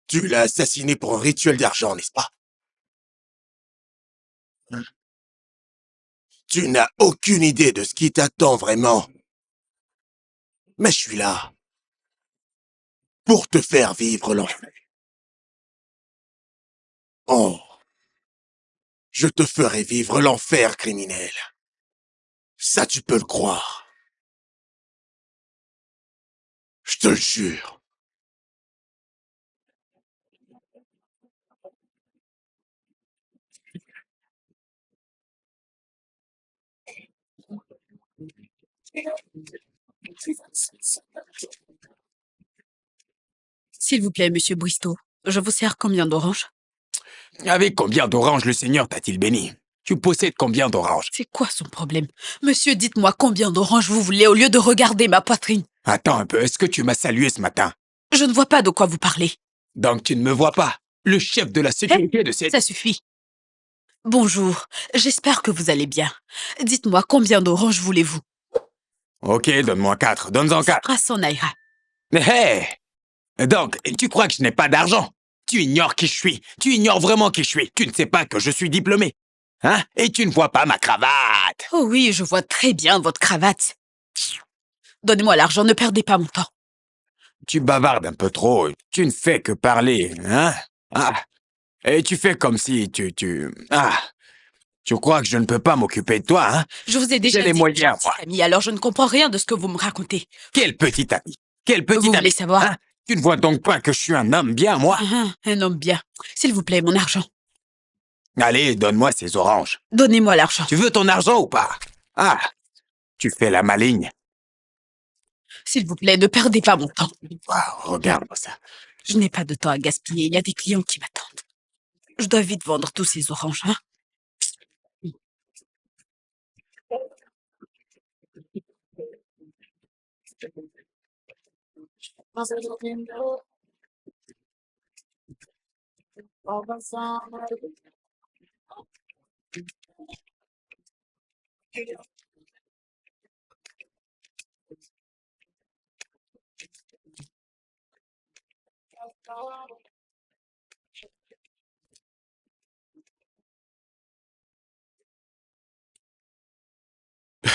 Tu l'as assassiné pour un rituel d'argent, n'est-ce pas? Tu n'as aucune idée de ce qui t'attend vraiment. Mais je suis là pour te faire vivre l'enfer. Oh, je te ferai vivre l'enfer, criminel. Ça, tu peux le croire. Je te le jure. S'il vous plaît, monsieur Bristow, je vous sers combien d'oranges? Avec combien d'oranges le Seigneur t'a-t-il béni? Tu possèdes combien d'oranges? C'est quoi son problème? Monsieur, dites-moi combien d'oranges vous voulez au lieu de regarder ma poitrine. Attends un peu, est-ce que tu m'as salué ce matin? Je ne vois pas de quoi vous parlez. Donc tu ne me vois pas, le chef de la sécurité de cette... Ça suffit. Bonjour, j'espère que vous allez bien. Dites-moi combien d'oranges voulez-vous? Ok, donne-moi 4, donne-en 4. Ça s'en ira. Mais hé! Donc, tu crois que je n'ai pas d'argent? Tu ignores qui je suis, tu ignores vraiment qui je suis. Tu ne sais pas que je suis diplômé. Hein? Et tu ne vois pas ma cravate. Oh oui, je vois très bien votre cravate. Donnez-moi l'argent, ne perdez pas mon temps. Tu bavardes un peu trop, tu ne fais que parler, hein? Ah, et tu fais comme si Ah, tu crois que je ne peux pas m'occuper de toi, hein? Je vous ai déjà J'ai les dit que j'ai un moyens, petit moi. ami, alors je ne comprends rien de ce que vous me racontez. Quel petit ami? Quel petit Vous ami? voulez savoir? Hein? Tu ne vois donc pas que je suis un homme bien, moi? Un homme bien. S'il vous plaît, mon argent. Allez, donne-moi ces oranges. Donnez-moi l'argent. Tu veux ton argent ou pas? Ah, tu fais la maligne. S'il vous plaît, ne perdez pas mon temps. Wow, regarde-moi ça. Je n'ai pas de temps à gaspiller, il y a des clients qui m'attendent. Je dois vite vendre tous ces oranges, hein.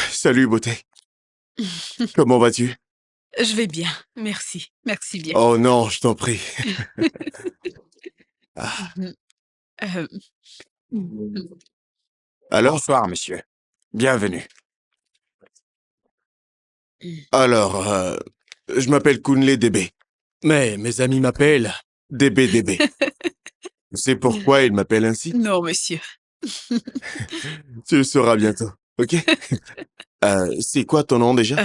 Salut, beauté. Comment vas-tu? Je vais bien, merci. Merci bien. Oh non, je t'en prie. Ah, Euh, alors? Bonsoir, monsieur. Bienvenue. Alors, je m'appelle Kunle DB. Mais mes amis m'appellent DB. Tu sais pourquoi ils m'appellent ainsi? Non, monsieur. Tu le sauras bientôt, ok? C'est quoi ton nom déjà?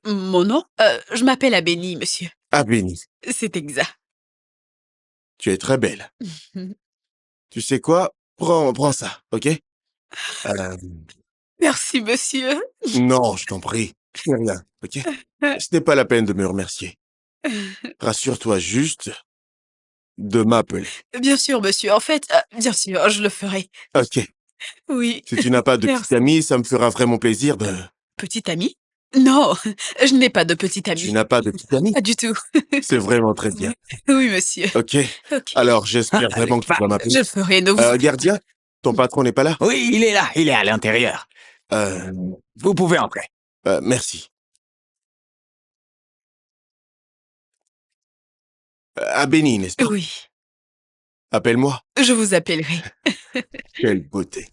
Mon nom? Je m'appelle Abénie, monsieur. Abénie. C'est exact. Tu es très belle. Tu sais quoi? Prends ça, ok? Merci, monsieur. Non, je t'en prie. C'est rien, ok? Ce n'est pas la peine de me remercier. Rassure-toi juste de m'appeler. Bien sûr, monsieur. En fait, bien sûr, je le ferai. Ok. Oui. Si tu n'as pas de Merci. petite amie, ça me fera vraiment plaisir de... Petit ami? Non, je n'ai pas de petit ami. Tu n'as pas de petite amie? Pas du tout. C'est vraiment très bien. Oui, monsieur. Ok. Ok. Alors, j'espère Ah, vraiment les que tu vas femmes. m'appeler. Je le ferai, ne vous... Gardien, ton patron n'est pas là? Oui, il est là, il est à l'intérieur. Euh, Vous pouvez entrer. merci. Abénie, n'est-ce pas? Oui, Appelle-moi. je vous appellerai. Quelle beauté.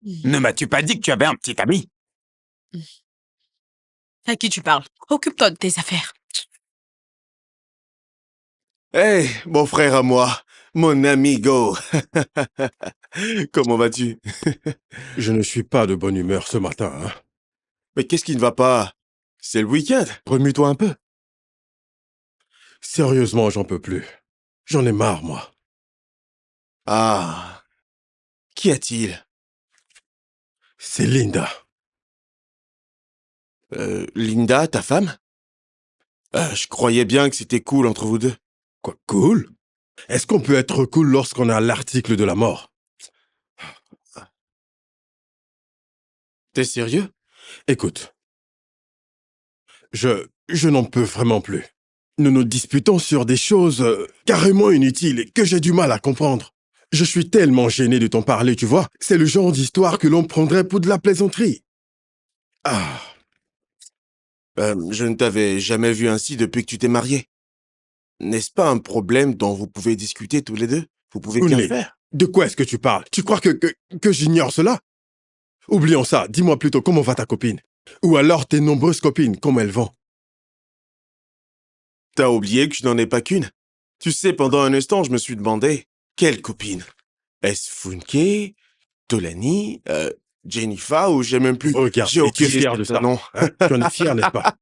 Ne m'as-tu pas dit que tu avais un petit ami? À qui tu parles? Occupe-toi de tes affaires. Hey, mon frère à moi, mon amigo. Comment vas-tu? Je ne suis pas de bonne humeur ce matin, hein. Mais qu'est-ce qui ne va pas? C'est le week-end. Remue-toi un peu. Sérieusement, j'en peux plus. J'en ai marre, moi. Ah, qu'y a-t-il? C'est Linda. Linda, ta femme? Je croyais bien que c'était cool entre vous deux. Quoi, cool? Est-ce qu'on peut être cool lorsqu'on a l'article de la mort? T'es sérieux? Écoute, je n'en peux vraiment plus. Nous nous disputons sur des choses carrément inutiles et que j'ai du mal à comprendre. Je suis tellement gêné de t'en parler, tu vois. C'est le genre d'histoire que l'on prendrait pour de la plaisanterie. Ah, Je ne t'avais jamais vu ainsi depuis que tu t'es marié. N'est-ce pas un problème dont vous pouvez discuter tous les deux? Vous pouvez bien le Kunle, faire. de quoi est-ce que tu parles? Tu crois que j'ignore cela? Oublions ça. Dis-moi plutôt comment va ta copine. Ou alors tes nombreuses copines, comment elles vont? T'as oublié que je n'en ai pas qu'une? Tu sais, pendant un instant, je me suis demandé, quelle copine? Est-ce Funke, Tolani, Jennifer ou j'ai même plus... Regarde, J'ai et tu es oublié fier de certains ça, noms. hein? Tu en es fier, n'est-ce pas?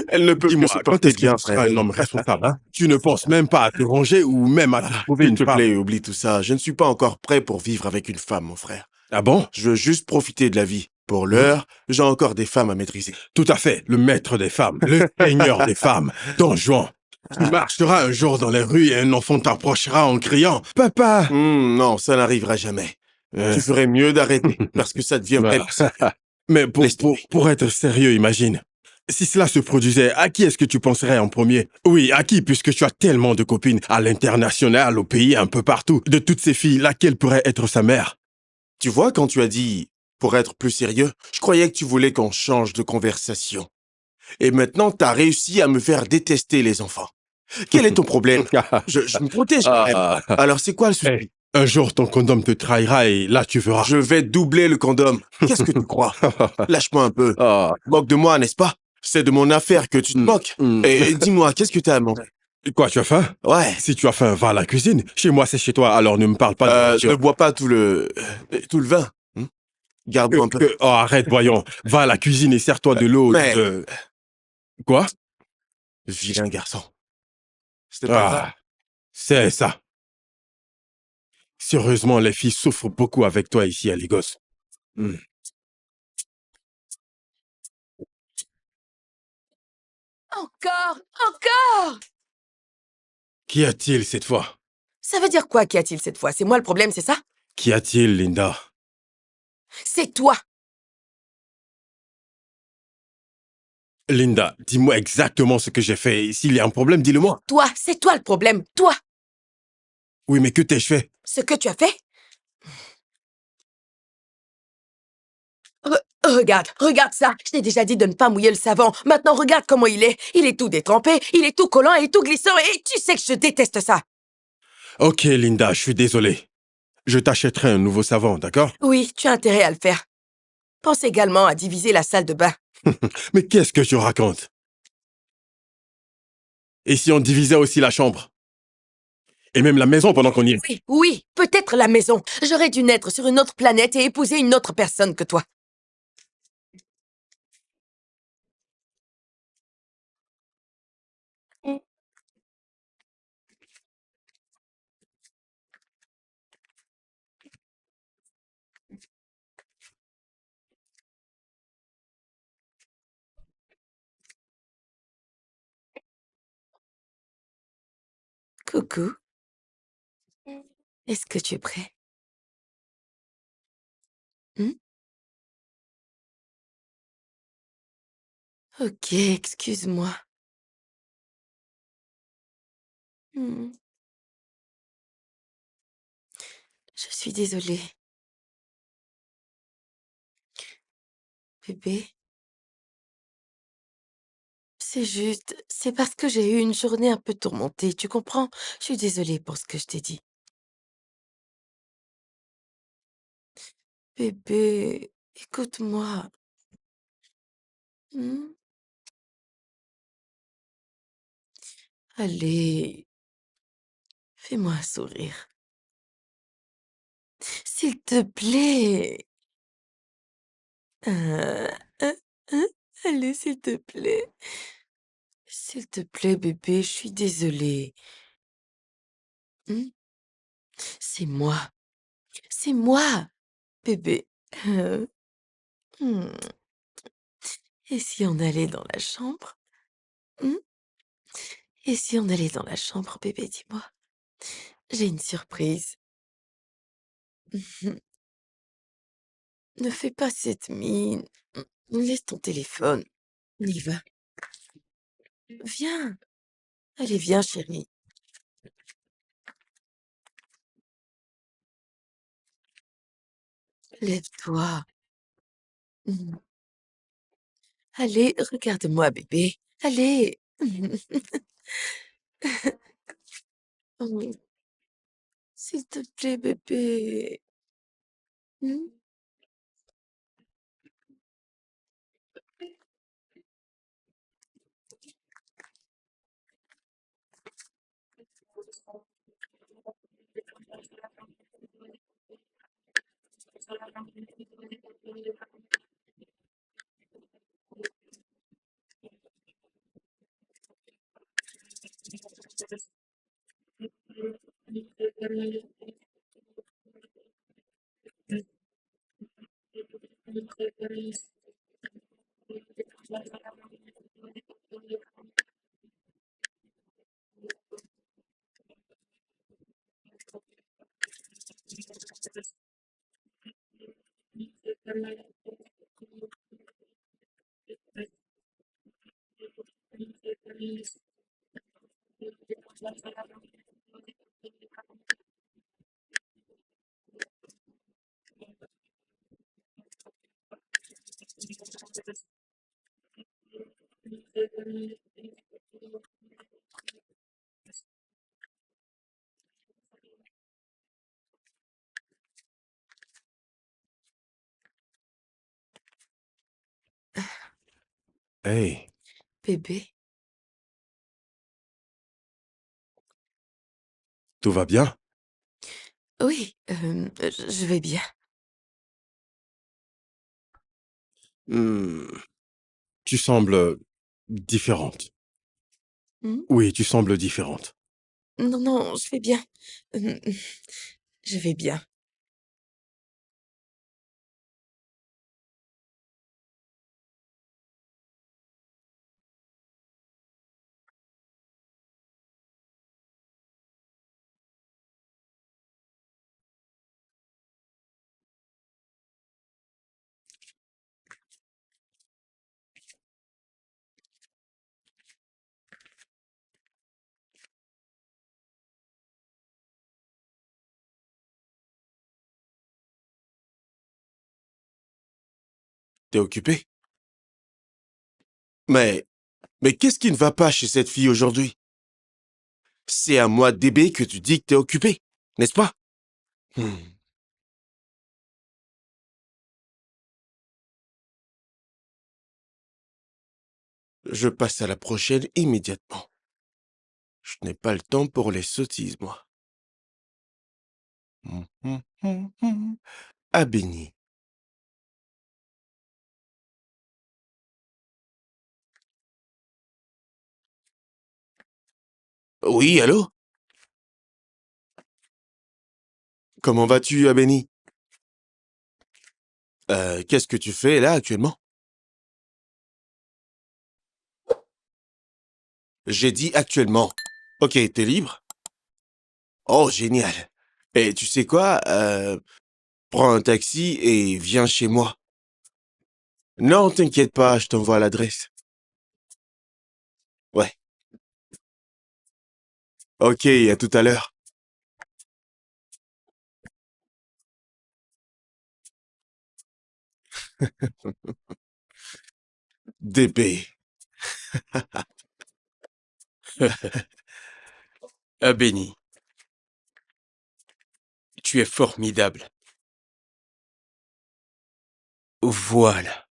Elle ne peut que Dis-moi, se quand porter est-ce que bien, tu seras frère. un homme responsable, hein? Tu ne penses même pas à te ranger ou même à te trouver S'il une te femme. plaît, oublie tout ça. Je ne suis pas encore prêt pour vivre avec une femme, mon frère. Ah bon? Je veux juste profiter de la vie. Pour l'heure, j'ai encore des femmes à maîtriser. Tout à fait, le maître des femmes, le seigneur des femmes, Don Juan. Tu marcheras un jour dans les rues et un enfant t'approchera en criant « Papa Non, ça n'arrivera jamais. !» Tu ferais mieux d'arrêter, parce que ça deviendrait plus sérieux. Mais Laisse tomber. pour être sérieux, imagine. Si cela se produisait, à qui est-ce que tu penserais en premier? Oui, à qui, puisque tu as tellement de copines, à l'international, au pays, un peu partout. De toutes ces filles, laquelle pourrait être sa mère? Tu vois, quand tu as dit « pour être plus sérieux », je croyais que tu voulais qu'on change de conversation. Et maintenant, t'as réussi à me faire détester les enfants. Quel est ton problème? Je me protège quand même. Ah. Alors c'est quoi le souci? Hey, un jour, ton condom te trahira et là, tu verras. Je vais doubler le condom. Qu'est-ce que tu crois? Lâche-moi un peu. Ah. Moque de moi, n'est-ce pas? C'est de mon affaire que tu te moques. Et dis-moi, qu'est-ce que t'as à manger? Quoi, tu as faim? Ouais. Si tu as faim, va à la cuisine. Chez moi, c'est chez toi, alors ne me parle pas de Ne nourriture. bois pas tout le vin. Garde-moi un peu. Oh, arrête, voyons. Va à la cuisine et sers-toi de l'eau. Mais- Quoi? Vilain garçon. C'était pas grave. Ah, c'est ça. Sérieusement, les filles souffrent beaucoup avec toi ici à Lagos. Encore! Encore! Qu'y a-t-il cette fois? Ça veut dire quoi, qu'y a-t-il cette fois? C'est moi le problème, c'est ça? Qu'y a-t-il, Linda? C'est toi! Linda, dis-moi exactement ce que j'ai fait. S'il y a un problème, dis-le-moi. Toi, c'est toi le problème! Toi! Oui, mais que t'ai-je fait? Ce que tu as fait? Regarde, regarde ça! Je t'ai déjà dit de ne pas mouiller le savon. Maintenant, regarde comment il est. Il est tout détrempé, il est tout collant et tout glissant et tu sais que je déteste ça! Ok, Linda, je suis désolé. Je t'achèterai un nouveau savon, d'accord? Oui, tu as intérêt à le faire. Pense également à diviser la salle de bain. Mais qu'est-ce que tu racontes? Et si on divisait aussi la chambre? Et même la maison pendant qu'on y est? Oui, oui, peut-être la maison. J'aurais dû naître sur une autre planète et épouser une autre personne que toi. Coucou. Est-ce que tu es prêt? Ok, excuse-moi. Hmm. Je suis désolée. Bébé, c'est parce que j'ai eu une journée un peu tourmentée, tu comprends? Je suis désolée pour ce que je t'ai dit. Bébé, écoute-moi. Hmm. Allez, fais-moi un sourire. S'il te plaît. Euh, euh, euh, Allez, s'il te plaît. S'il te plaît, bébé, je suis désolée. Hmm. C'est moi. C'est moi, bébé. Euh, hmm. Et si on allait dans la chambre? Hmm. Et si on allait dans la chambre, bébé, dis-moi. J'ai une surprise. Ne fais pas cette mine. Laisse ton téléphone. On y va. Viens. Allez, viens, chérie. Lève-toi. Mmh. Allez, regarde-moi, bébé. Allez. Mmh. S'il te plaît, bébé. Mmh. Hey, Bébé? tout va bien? Oui, je vais bien. Hmm, tu sembles différente. Mmh? Oui, tu sembles différente. Non, non, je vais bien. Mmh, je vais bien. T'es occupé? Mais qu'est-ce qui ne va pas chez cette fille aujourd'hui? C'est à moi, DB, que tu dis que t'es occupé, n'est-ce pas? Hmm. Je passe à la prochaine immédiatement. Je n'ai pas le temps pour les sottises, moi. Ah, béni. Oui, allô? Comment vas-tu, Abeni? Qu'est-ce que tu fais là actuellement? J'ai dit actuellement. Ok, t'es libre? Oh, génial. Et tu sais quoi? Prends un taxi et viens chez moi. Non, t'inquiète pas, je t'envoie l'adresse. Ouais. Ok, à tout à l'heure. DB. Ah béni, tu es formidable. Voilà.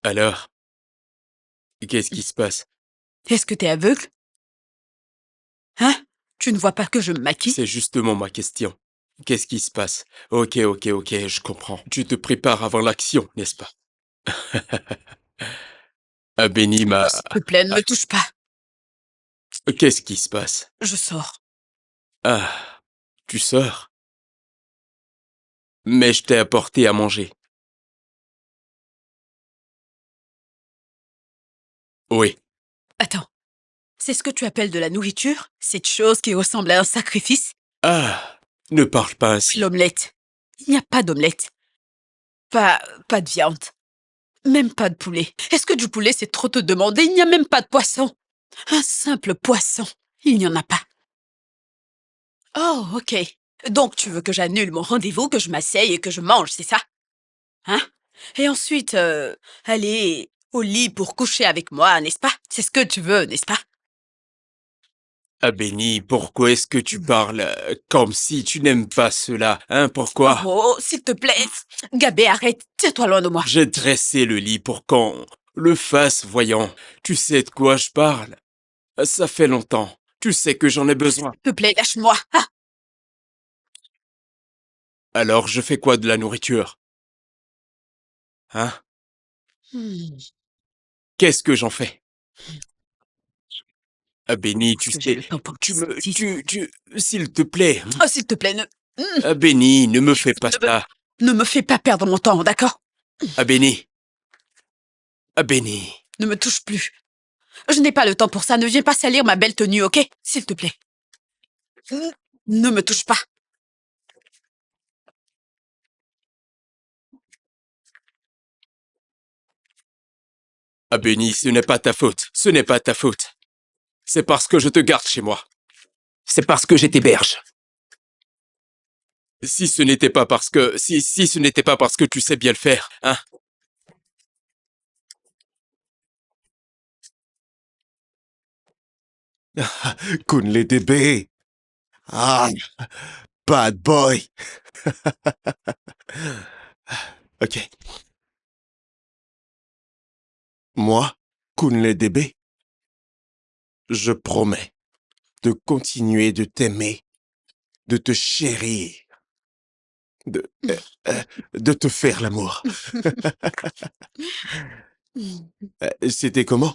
Alors, qu'est-ce qui se passe? Est-ce que t'es aveugle? Hein? Tu ne vois pas que je me maquille? C'est justement ma question. Qu'est-ce qui se passe? Ok, ok, ok, je comprends. Tu te prépares avant l'action, n'est-ce pas? Ah béni, Oh, s'il te plaît, ne me touche pas. Qu'est-ce qui se passe? Je sors. Ah, tu sors? Mais je t'ai apporté à manger. Oui. Attends, c'est ce que tu appelles de la nourriture? Cette chose qui ressemble à un sacrifice? Ah, ne parle pas Oui, ainsi. l'omelette. Il n'y a pas d'omelette. Pas de viande. Même pas de poulet. Est-ce que du poulet, c'est trop te demander? Il n'y a même pas de poisson. Un simple poisson. Il n'y en a pas. Oh, ok. Donc, tu veux que j'annule mon rendez-vous, que je m'asseye et que je mange, c'est ça? Hein? Et ensuite, aller au lit pour coucher avec moi, n'est-ce pas? C'est ce que tu veux, n'est-ce pas? Ah, Benny, pourquoi est-ce que tu parles comme si tu n'aimes pas cela? Hein, pourquoi? Oh, s'il te plaît. Gabé, arrête. Tiens-toi loin de moi. J'ai dressé le lit pour qu'on le fasse, voyons. Tu sais de quoi je parle? Ça fait longtemps. Tu sais que j'en ai besoin. S'il te plaît, lâche-moi. Ah. Alors je fais quoi de la nourriture? Hein? Hmm. Qu'est-ce que j'en fais? Ah, Benny, tu Est-ce que j'ai sais, le temps pour tu tes me, sottises? s'il te plaît. Oh, s'il te plaît, Ah, Benny, ne me fais pas ne me, ça. ne me fais pas perdre mon temps, d'accord? Ah, Benny. Ah, Benny. Ne me touche plus. Je n'ai pas le temps pour ça. Ne viens pas salir ma belle tenue, ok? S'il te plaît. Ne me touche pas. Ah, Benny, ce n'est pas ta faute. Ce n'est pas ta faute. C'est parce que je te garde chez moi. C'est parce que je t'héberge. Si ce n'était pas parce que, si ce n'était pas parce que tu sais bien le faire, hein? Kunle DB. Ah, bad boy. Ok. Moi, Kunle DB, je promets de continuer de t'aimer, de te chérir, de, euh, de te faire l'amour. C'était comment?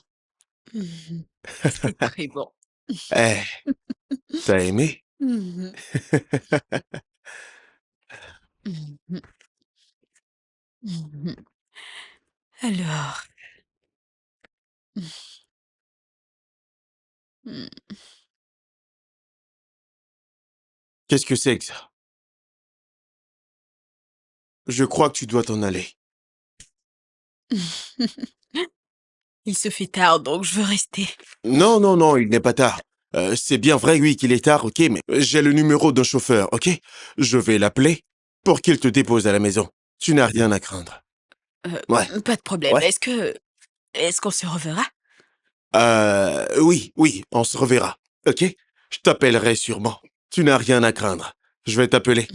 C'est très bon. Eh, t'as aimé? Alors. Qu'est-ce que c'est que ça? Je crois que tu dois t'en aller. Il se fait tard, donc je veux rester. Non, non, non, il n'est pas tard. C'est bien vrai, oui, qu'il est tard, ok, mais j'ai le numéro d'un chauffeur, ok? Je vais l'appeler pour qu'il te dépose à la maison. Tu n'as rien à craindre. Ouais, Pas de problème. ouais. Est-ce qu'on se reverra? Oui, oui, on se reverra, ok? Je t'appellerai sûrement. Tu n'as rien à craindre. Je vais t'appeler,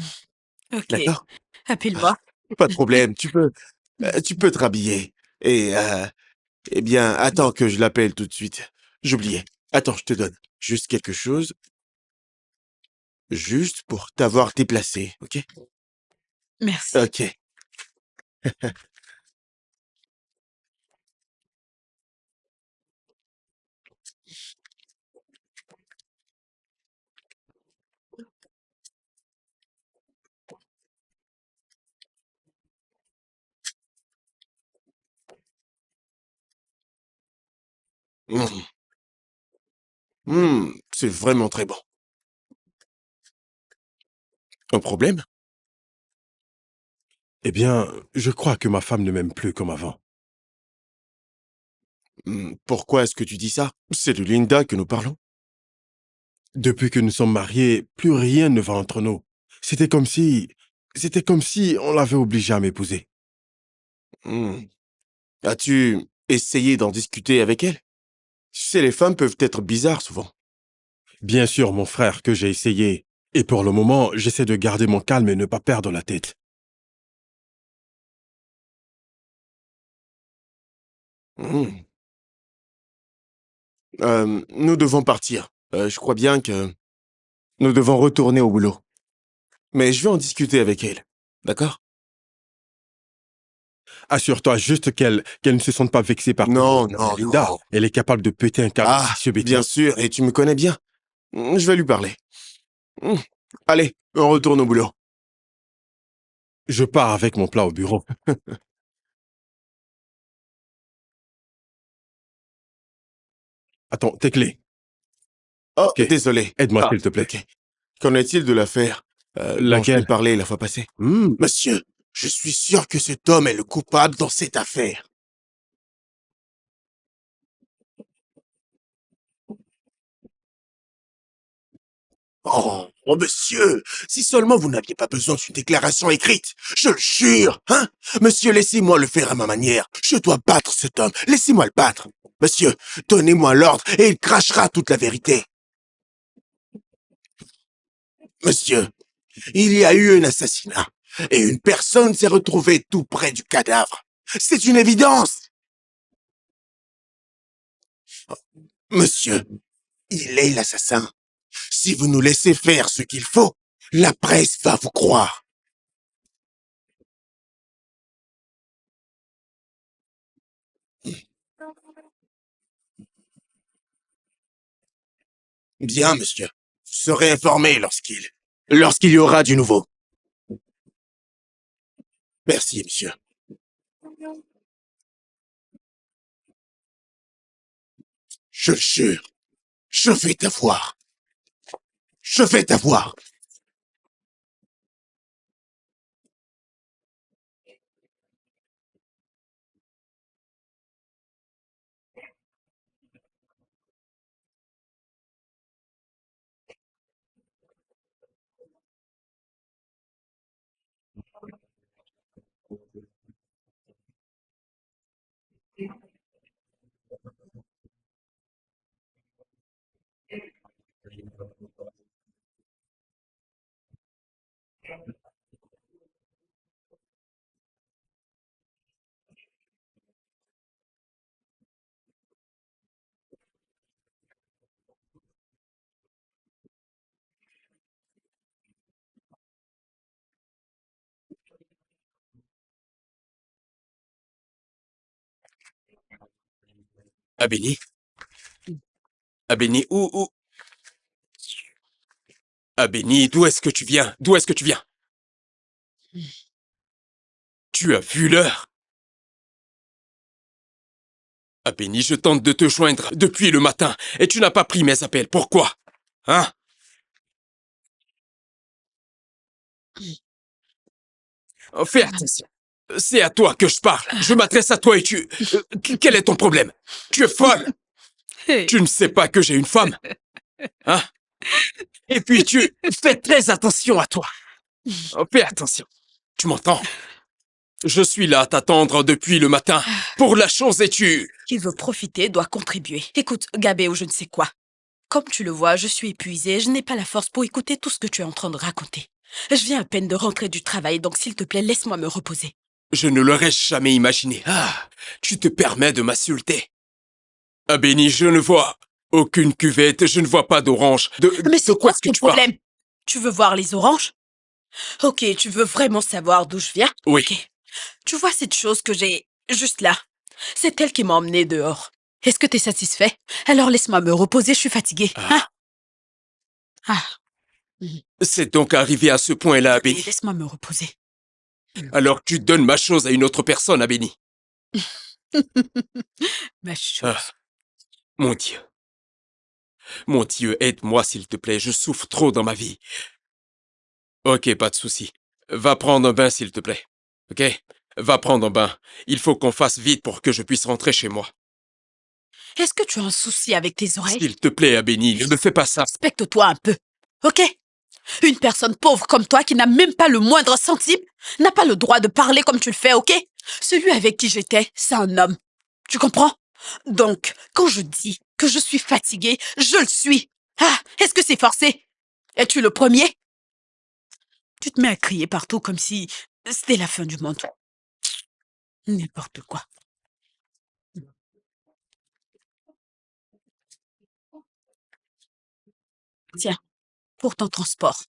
Ok. d'accord? Appelle-moi. Pas de problème, tu peux te rhabiller. Et, eh bien, attends que je l'appelle tout de suite. J'oubliais. Attends, je te donne juste quelque chose, juste pour t'avoir déplacé, ok? Merci. Ok. Mmh. C'est vraiment très bon. Un problème? Eh bien, je crois que ma femme ne m'aime plus comme avant. Pourquoi est-ce que tu dis ça? C'est de Linda que nous parlons. Depuis que nous sommes mariés, plus rien ne va entre nous. C'était comme si... C'était comme si on l'avait obligée à m'épouser. Mmh. As-tu essayé d'en discuter avec elle? Tu sais, les femmes peuvent être bizarres souvent. Bien sûr, mon frère, que j'ai essayé. Et pour le moment, j'essaie de garder mon calme et ne pas perdre la tête. Mmh. Nous devons partir. Je crois bien que nous devons retourner au boulot. Mais je vais en discuter avec elle. D'accord? Assure-toi juste qu'elle ne se sente pas vexée par tout. Non, non, Linda, non. elle est capable de péter un câble Ah, si ce bêtise. bien sûr, et tu me connais bien. Je vais lui parler. Mmh. Allez, on retourne au boulot. Je pars avec mon plat au bureau. Attends, tes clés. Oh, Ok, désolé. aide-moi Ah, s'il te plaît. ok. Qu'en est-il de l'affaire dont je t'ai Laquelle? parlé la fois passée? Monsieur, je suis sûr que cet homme est le coupable dans cette affaire. Oh, monsieur, si seulement vous n'aviez pas besoin d'une déclaration écrite, je le jure, hein? Monsieur, laissez-moi le faire à ma manière. Je dois battre cet homme, laissez-moi le battre. Monsieur, donnez-moi l'ordre et il crachera toute la vérité. Monsieur, il y a eu un assassinat et une personne s'est retrouvée tout près du cadavre. C'est une évidence. Monsieur, il est l'assassin. Si vous nous laissez faire ce qu'il faut, la presse va vous croire. Bien, monsieur. Vous serez informé lorsqu'il y aura du nouveau. Merci, monsieur. Je le jure, je vais t'avoir. Je vais t'avoir. Abéni? Abéni, où? Abéni, d'où est-ce que tu viens? D'où est-ce que tu viens? Tu as vu l'heure? Abéni, je tente de te joindre depuis le matin et tu n'as pas pris mes appels. Pourquoi? Hein? Fais attention. C'est à toi que je parle. Je m'adresse à toi et tu... Quel est ton problème? Tu es folle. Tu ne sais pas que j'ai une femme. Hein? Et puis tu fais très attention à toi. Fais attention. Tu m'entends? Je suis là à t'attendre depuis le matin pour la chose et tu... Qui veut profiter doit contribuer. Écoute, Gabé ou je ne sais quoi. Comme tu le vois, je suis épuisée, je n'ai pas la force pour écouter tout ce que tu es en train de raconter. Je viens à peine de rentrer du travail, donc s'il te plaît, laisse-moi me reposer. Je ne l'aurais jamais imaginé. Ah, tu te permets de m'insulter. Ah Béni, je ne vois aucune cuvette, je ne vois pas d'orange. Mais De c'est quoi quoi est-ce que ton tu parles? problème? Tu veux voir les oranges? Ok, tu veux vraiment savoir d'où je viens? Oui. Ok. Tu vois cette chose que j'ai juste là? C'est elle qui m'a emmené dehors. Est-ce que t'es satisfait? Alors laisse-moi me reposer, je suis fatiguée. Hein? Ah, C'est donc arrivé à ce point-là, allez, Abéni. laisse-moi me reposer. Alors tu donnes ma chose à une autre personne, Abéni. Ma chose. Ah, mon Dieu. Mon Dieu, aide-moi s'il te plaît, je souffre trop dans ma vie. Ok, pas de souci. Va prendre un bain s'il te plaît. Ok? Va prendre un bain. Il faut qu'on fasse vite pour que je puisse rentrer chez moi. Est-ce que tu as un souci avec tes oreilles? S'il te plaît, Abéni, ne me fais pas ça. Respecte-toi un peu, ok? Une personne pauvre comme toi qui n'a même pas le moindre centime n'a pas le droit de parler comme tu le fais, ok? Celui avec qui j'étais, c'est un homme. Tu comprends? Donc, quand je dis que je suis fatiguée, je le suis. Ah, est-ce que c'est forcé? Es-tu le premier? Tu te mets à crier partout comme si c'était la fin du monde. N'importe quoi. Tiens, pour ton transport.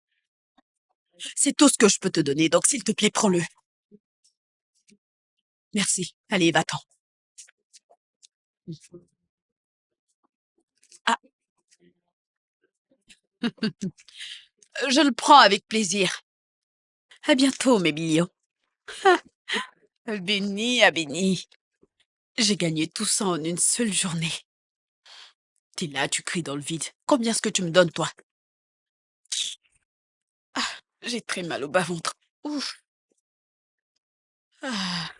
C'est tout ce que je peux te donner, donc s'il te plaît, prends-le. Merci. Allez, va-t'en. Ah, je le prends avec plaisir. À bientôt, mes millions. Béni, ah béni. J'ai gagné tout ça en une seule journée. T'es là, tu cries dans le vide. Combien est-ce que tu me donnes, toi? Ah, j'ai très mal au bas-ventre. Ouf. Ah,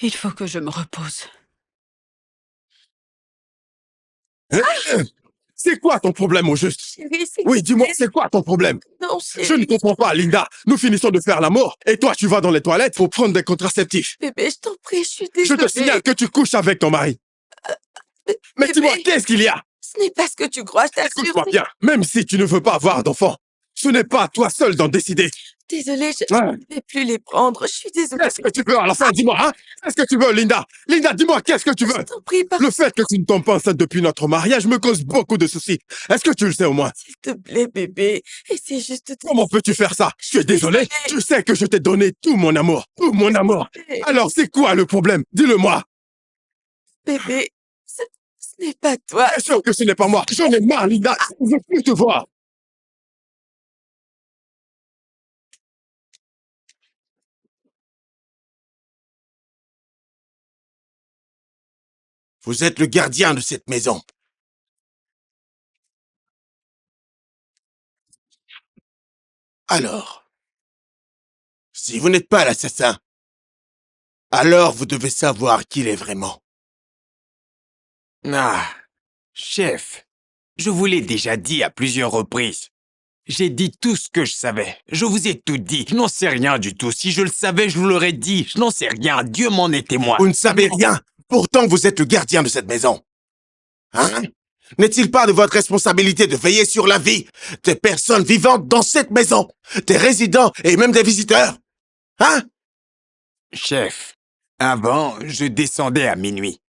il faut que je me repose. C'est quoi ton problème au juste? Chérie, c'est... Oui, dis-moi, c'est quoi ton problème? Non, Je ne chérie. comprends pas, Linda. Nous finissons de faire l'amour et toi, tu vas dans les toilettes pour prendre des contraceptifs. Bébé, je t'en prie, je suis Je désolée. te signale que tu couches avec ton mari. Mais Bébé, dis-moi, qu'est-ce qu'il y a? ce n'est pas ce que tu crois, je t'assure. Écoute-moi bien, même si tu ne veux pas avoir d'enfant, ce n'est pas à toi seul d'en décider. Désolée, je Ouais. ne vais plus les prendre. Je suis désolée. Qu'est-ce que tu veux à la fin? Dis-moi, hein? Qu'est-ce que tu veux, Linda? Linda, dis-moi, qu'est-ce que tu Je veux? t'en prie, pas. Le fait que tu ne tombes pas enceinte depuis notre mariage me cause beaucoup de soucis. Est-ce que tu le sais au moins? S'il te plaît, bébé. Essaie juste de... Comment peux-tu faire ça? Tu es désolé? Tu sais que je t'ai donné tout mon amour. Tout mon amour. Bébé, Alors, c'est quoi le problème? Dis-le-moi. bébé, ce n'est pas toi. Bien sûr que ce n'est pas moi. J'en ai marre, Linda. Je ne veux plus te voir. Vous êtes le gardien de cette maison. Alors, si vous n'êtes pas l'assassin, alors vous devez savoir qui il est vraiment. Ah, chef, je vous l'ai déjà dit à plusieurs reprises. J'ai dit tout ce que je savais. Je vous ai tout dit. Je n'en sais rien du tout. Si je le savais, je vous l'aurais dit. Je n'en sais rien. Dieu m'en est témoin. Vous ne savez rien. Pourtant, vous êtes le gardien de cette maison. Hein? N'est-il pas de votre responsabilité de veiller sur la vie des personnes vivantes dans cette maison, des résidents et même des visiteurs? Hein? Chef, avant, je descendais à minuit.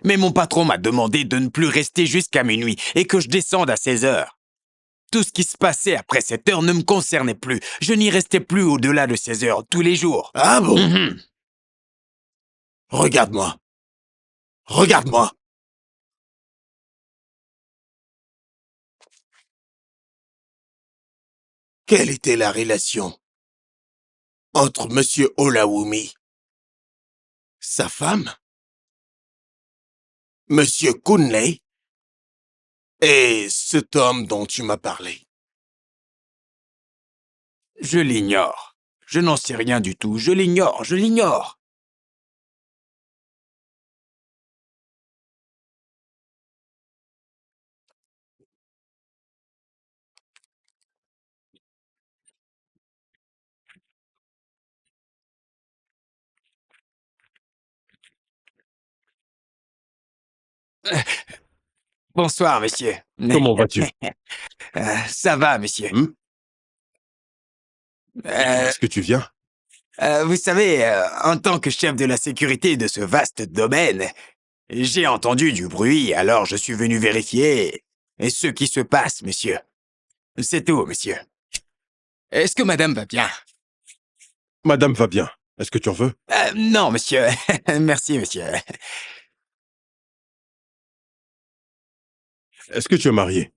Mais mon patron m'a demandé de ne plus rester jusqu'à minuit et que je descende à 16 heures. Tout ce qui se passait après cette heure ne me concernait plus. Je n'y restais plus au-delà de 16 heures tous les jours. Ah bon? Mhm. Regarde-moi. Regarde-moi. Quelle était la relation entre Monsieur Olaoumi, sa femme, Monsieur Kunle et cet homme dont tu m'as parlé? Je l'ignore. Je n'en sais rien du tout. Je l'ignore. Je l'ignore. Bonsoir, monsieur. Comment vas-tu? Ça va, monsieur. Est-ce que tu viens? Vous savez, en tant que chef de la sécurité de ce vaste domaine, j'ai entendu du bruit, alors je suis venu vérifier ce qui se passe, monsieur. C'est tout, monsieur. Est-ce que madame va bien? Madame va bien. Est-ce que tu en veux? Non, monsieur. Merci, monsieur. Est-ce que tu es marié?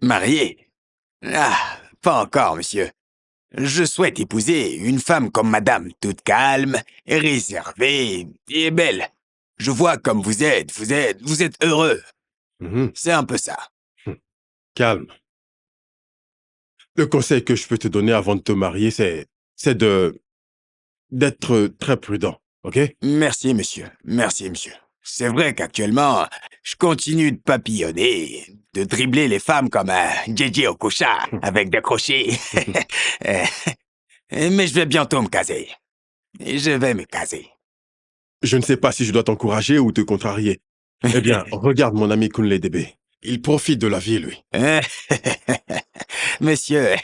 Marié? Ah, pas encore, monsieur. Je souhaite épouser une femme comme madame, toute calme, réservée et belle. Je vois comme vous êtes heureux. Mhm. C'est un peu ça. Calme. Le conseil que je peux te donner avant de te marier, c'est d'être très prudent, ok? Merci, monsieur. Merci, monsieur. C'est vrai qu'actuellement, je continue de papillonner, de dribbler les femmes comme un JJ Okocha avec des crochets. Mais je vais bientôt me caser. Je vais me caser. Je ne sais pas si je dois t'encourager ou te contrarier. Eh bien, regarde mon ami Kunle Debe. Il profite de la vie, lui. Monsieur,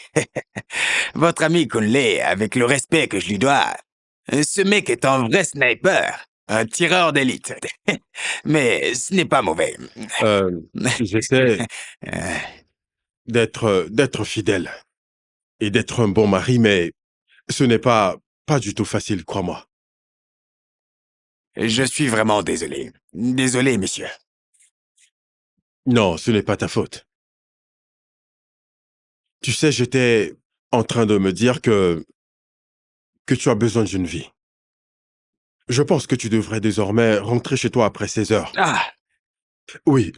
votre ami Kunle, avec le respect que je lui dois, ce mec est un vrai sniper, un tireur d'élite. Mais ce n'est pas mauvais. J'essaie Euh, d'être fidèle et d'être un bon mari, mais ce n'est pas du tout facile, crois-moi. Je suis vraiment désolé. Désolé, monsieur. Non, ce n'est pas ta faute. Tu sais, j'étais en train de me dire que tu as besoin d'une vie. Je pense que tu devrais désormais rentrer chez toi après 16 heures. Ah, Oui,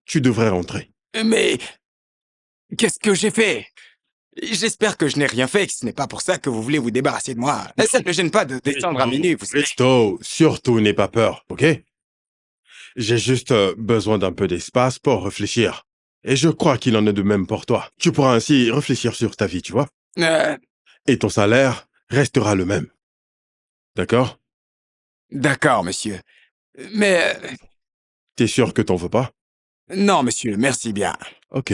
tu devrais rentrer. mais qu'est-ce que j'ai fait? J'espère que je n'ai rien fait, que ce n'est pas pour ça que vous voulez vous débarrasser de moi. Ça ne me gêne pas de descendre à minuit, vous savez. Christo, surtout n'aie pas peur, ok? J'ai juste besoin d'un peu d'espace pour réfléchir. Et je crois qu'il en est de même pour toi. Tu pourras ainsi réfléchir sur ta vie, tu vois. Euh, Et ton salaire restera le même. D'accord? d'accord, monsieur. Mais T'es sûr que t'en veux pas? non, monsieur, merci bien. Ok.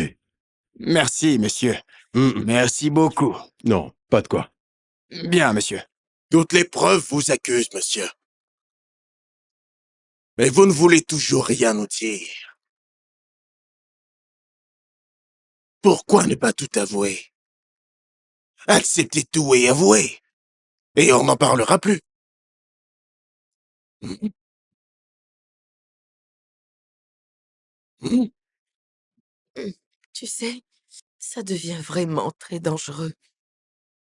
Merci, monsieur. Merci beaucoup. Non, pas de quoi. Bien, monsieur. Toutes les preuves vous accusent, monsieur. Mais vous ne voulez toujours rien nous dire. Pourquoi ne pas tout avouer? Acceptez tout et avouez. Et on n'en parlera plus. Hmm. Hmm. Tu sais, ça devient vraiment très dangereux.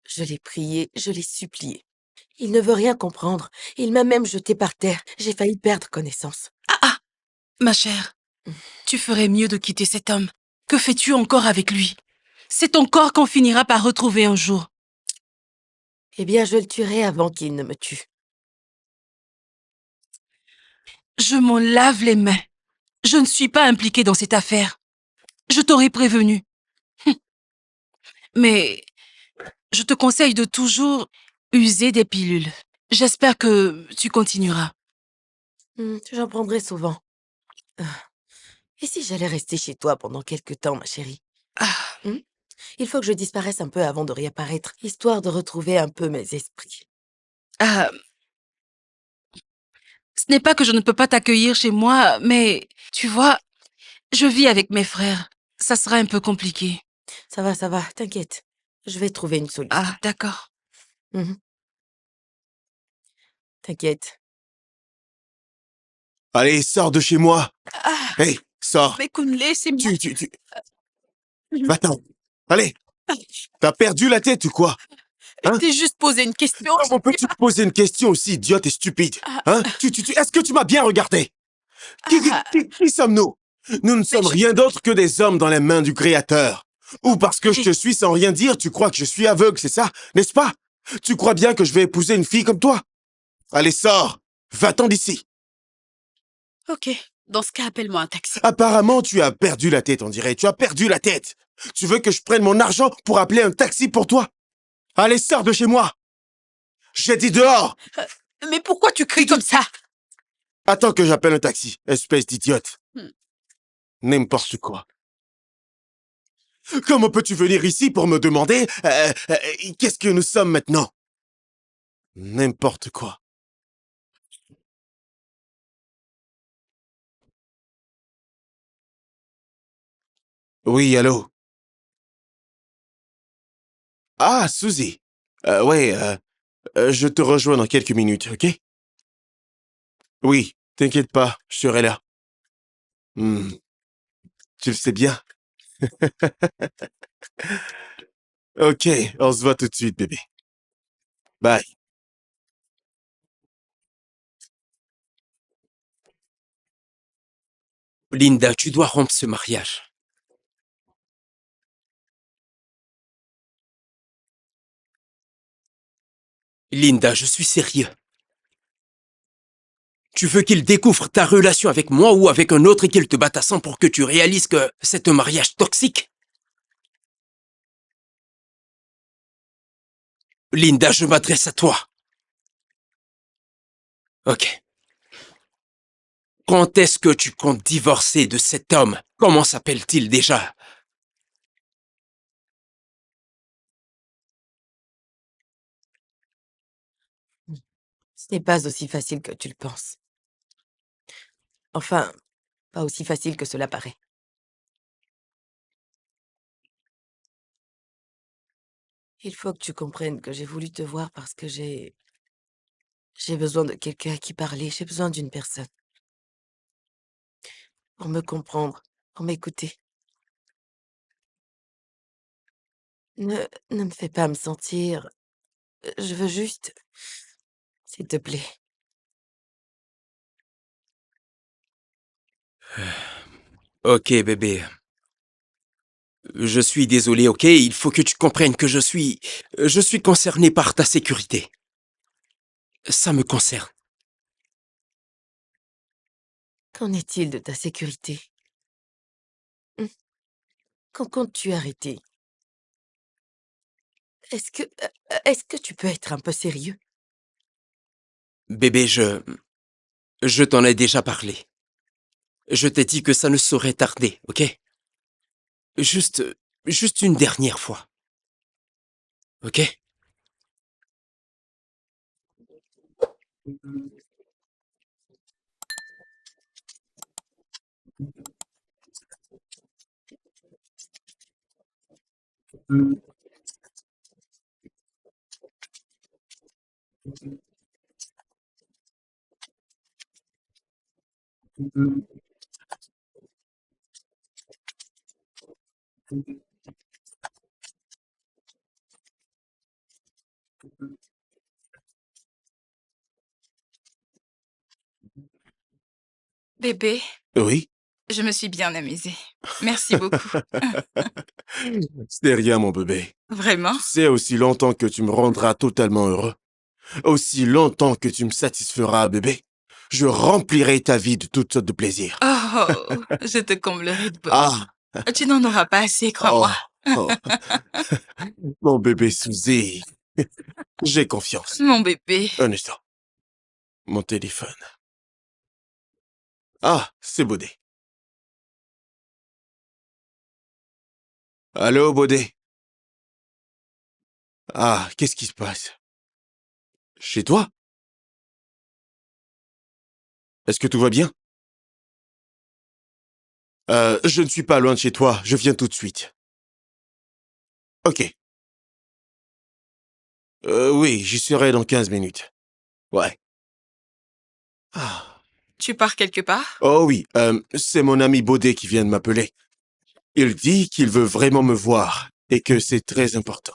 Je l'ai prié, je l'ai supplié. Il ne veut rien comprendre. Il m'a même jeté par terre. J'ai failli perdre connaissance. Ma chère, tu ferais mieux de quitter cet homme. Que fais-tu encore avec lui? C'est ton corps qu'on finira par retrouver un jour. Eh bien, je le tuerai avant qu'il ne me tue. Je m'en lave les mains. Je ne suis pas impliquée dans cette affaire. Je t'aurais prévenu. Mais je te conseille de toujours user des pilules. J'espère que tu continueras. J'en prendrai souvent. Et si j'allais rester chez toi pendant quelque temps, ma chérie? Ah, Il faut que je disparaisse un peu avant de réapparaître, histoire de retrouver un peu mes esprits. ah, ce n'est pas que je ne peux pas t'accueillir chez moi, mais tu vois, je vis avec mes frères. Ça sera un peu compliqué. Ça va, t'inquiète. Je vais trouver une solution. Ah, d'accord. Mhm. T'inquiète. Allez, sors de chez moi. Ah, Hey, sors. mais Kunle, c'est moi. Va-t'en. Allez. T'as perdu la tête ou quoi? Je Hein? t'ai juste posé une question. Comment peux-tu me poser une question aussi idiote et stupide? Hein? Est-ce que tu m'as bien regardé? Qui sommes-nous? Nous ne sommes rien d'autre que des hommes dans les mains du Créateur. Ou parce que je te suis sans rien dire, tu crois que je suis aveugle, c'est ça? N'est-ce pas? Tu crois bien que je vais épouser une fille comme toi? Allez, sors. Va-t'en d'ici. Ok, dans ce cas, appelle-moi un taxi. Apparemment, tu as perdu la tête, on dirait. Tu as perdu la tête. Tu veux que je prenne mon argent pour appeler un taxi pour toi? Allez, sors de chez moi. J'ai dit dehors. Mais pourquoi tu cries comme ça? Attends que j'appelle un taxi, espèce d'idiote. N'importe quoi. Comment peux-tu venir ici pour me demander qu'est-ce que nous sommes maintenant? N'importe quoi. Oui, allô? Ah, Suzy. Ouais, je te rejoins dans quelques minutes, ok? Oui, t'inquiète pas, je serai là. Tu le sais bien. Ok, on se voit tout de suite, bébé. Bye. Linda, tu dois rompre ce mariage. Linda, je suis sérieux. Tu veux qu'il découvre ta relation avec moi ou avec un autre et qu'il te batte à sang pour que tu réalises que c'est un mariage toxique? Linda, je m'adresse à toi. Ok. Quand est-ce que tu comptes divorcer de cet homme? Comment s'appelle-t-il déjà? Ce n'est pas aussi facile que tu le penses. Enfin, pas aussi facile que cela paraît. Il faut que tu comprennes que j'ai voulu te voir parce que j'ai besoin de quelqu'un à qui parler. J'ai besoin d'une personne pour me comprendre, pour m'écouter. Ne me fais pas me sentir. Je veux juste, s'il te plaît. Ok, bébé. Je suis désolé, ok? Il faut que tu comprennes que je suis concerné par ta sécurité. Ça me concerne. Qu'en est-il de ta sécurité? Quand comptes-tu arrêter? Est-ce que tu peux être un peu sérieux? Bébé, je t'en ai déjà parlé. Je t'ai dit que ça ne saurait tarder, ok? Juste, juste une dernière fois. Ok? Bébé, Oui? je me suis bien amusée. Merci beaucoup. C'est rien, mon bébé. Vraiment? Tu sais, aussi longtemps que tu me rendras totalement heureux, aussi longtemps que tu me satisferas, bébé, je remplirai ta vie de toutes sortes de plaisirs. Oh, je te comblerai de Ah, bonheur. Tu n'en auras pas assez, oh, crois-moi. oh. Mon bébé Suzy, j'ai confiance. Mon bébé. Un instant. Mon téléphone. Ah, c'est Baudet. Allô, Baudet? Ah, qu'est-ce qui se passe? Chez toi? Est-ce que tout va bien? Je ne suis pas loin de chez toi, je viens tout de suite. Ok. Oui, j'y serai dans 15 minutes. Ouais. Ah. Tu pars quelque part? Oh oui, c'est mon ami Baudet qui vient de m'appeler. Il dit qu'il veut vraiment me voir et que c'est très important.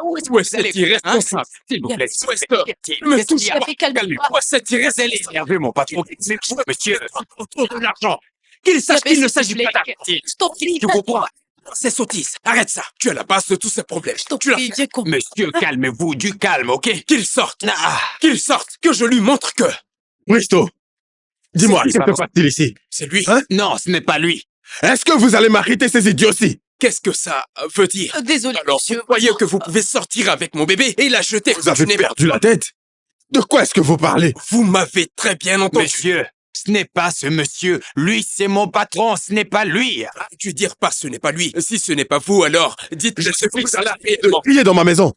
Où est cet irresponsable? S'il vous plaît, Wester, ne me touche pas. Calmez-moi, cet irresponsable. Énervé, mon patron. Mais monsieur, Autour de l'argent. Qu'il sache qu'il ne s'agit pas d'argent. d'argent. Je t'en prie, Tu comprends? C'est sottise. Arrête ça. Tu es la base de tous ces problèmes. je t'en Tu l'as prie, fait. j'ai compris. monsieur, calmez-vous, du calme, ok? Qu'il sorte. Ah, Qu'il sorte. Que je lui montre que Risto, dis-moi, C'est que pas se passe-t-il ici? c'est lui. Hein? non, ce n'est pas lui. Est-ce que vous allez m'arrêter ces idioties? Qu'est-ce que ça veut dire? Désolé, Alors, monsieur. vous croyez que vous pouvez sortir avec mon bébé et la jeter? Vous avez Tu n'es- perdu la tête? De quoi est-ce que vous parlez? Vous m'avez très bien entendu. Monsieur, ce n'est pas ce monsieur. Lui, c'est mon patron, ce n'est pas lui. Tu dire pas ce n'est pas lui. Si ce n'est pas vous, alors dites je ce que vous allez réellement. Criez dans ma maison.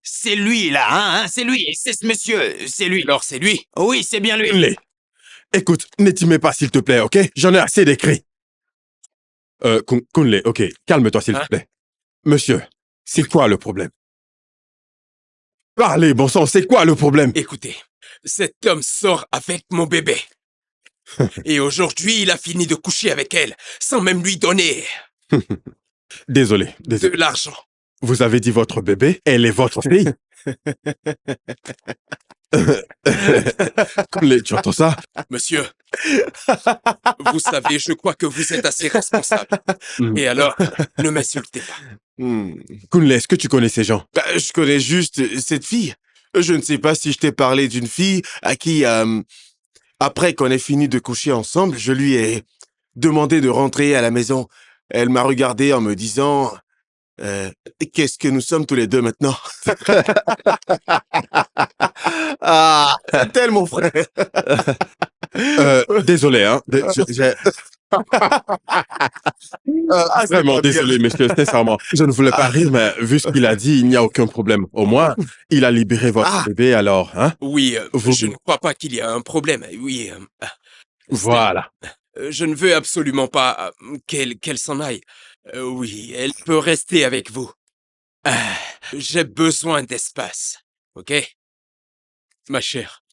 C'est lui, là, hein, c'est lui. C'est ce monsieur, c'est lui. Alors c'est lui. Oui, c'est bien lui. Kunle, écoute, n'intimez pas s'il te plaît, ok? J'en ai assez des cris. Kunle, ok, calme-toi s'il Hein? te plaît. Monsieur, c'est quoi le problème? Parlez, bon sang, c'est quoi le problème? Écoutez, cet homme sort avec mon bébé. Et aujourd'hui, il a fini de coucher avec elle, sans même lui donner Désolé, de désolé. l'argent. Vous avez dit votre bébé, elle est votre fille. Kunle, tu entends ça? Monsieur, vous savez, je crois que vous êtes assez responsable. Hmm. Et alors, ne m'insultez pas. Kunle, est-ce que tu connais ces gens? Bah, je connais juste cette fille. Je ne sais pas si je t'ai parlé d'une fille à qui, après qu'on ait fini de coucher ensemble, je lui ai demandé de rentrer à la maison. Elle m'a regardé en me disant, qu'est-ce que nous sommes tous les deux maintenant? Ah, c'est tel mon frère. Désolé, hein. Vraiment pas bien. désolé, monsieur, sincèrement. Je ne voulais pas rire, mais vu ce qu'il a dit, il n'y a aucun problème. Au moins, il a libéré votre Ah. bébé, alors, hein? Oui, Vous- je ne crois pas qu'il y a un problème. Oui, Voilà. je ne veux absolument pas qu'elle s'en aille. Oui, elle peut rester avec vous. J'ai besoin d'espace, ok? Ma chère,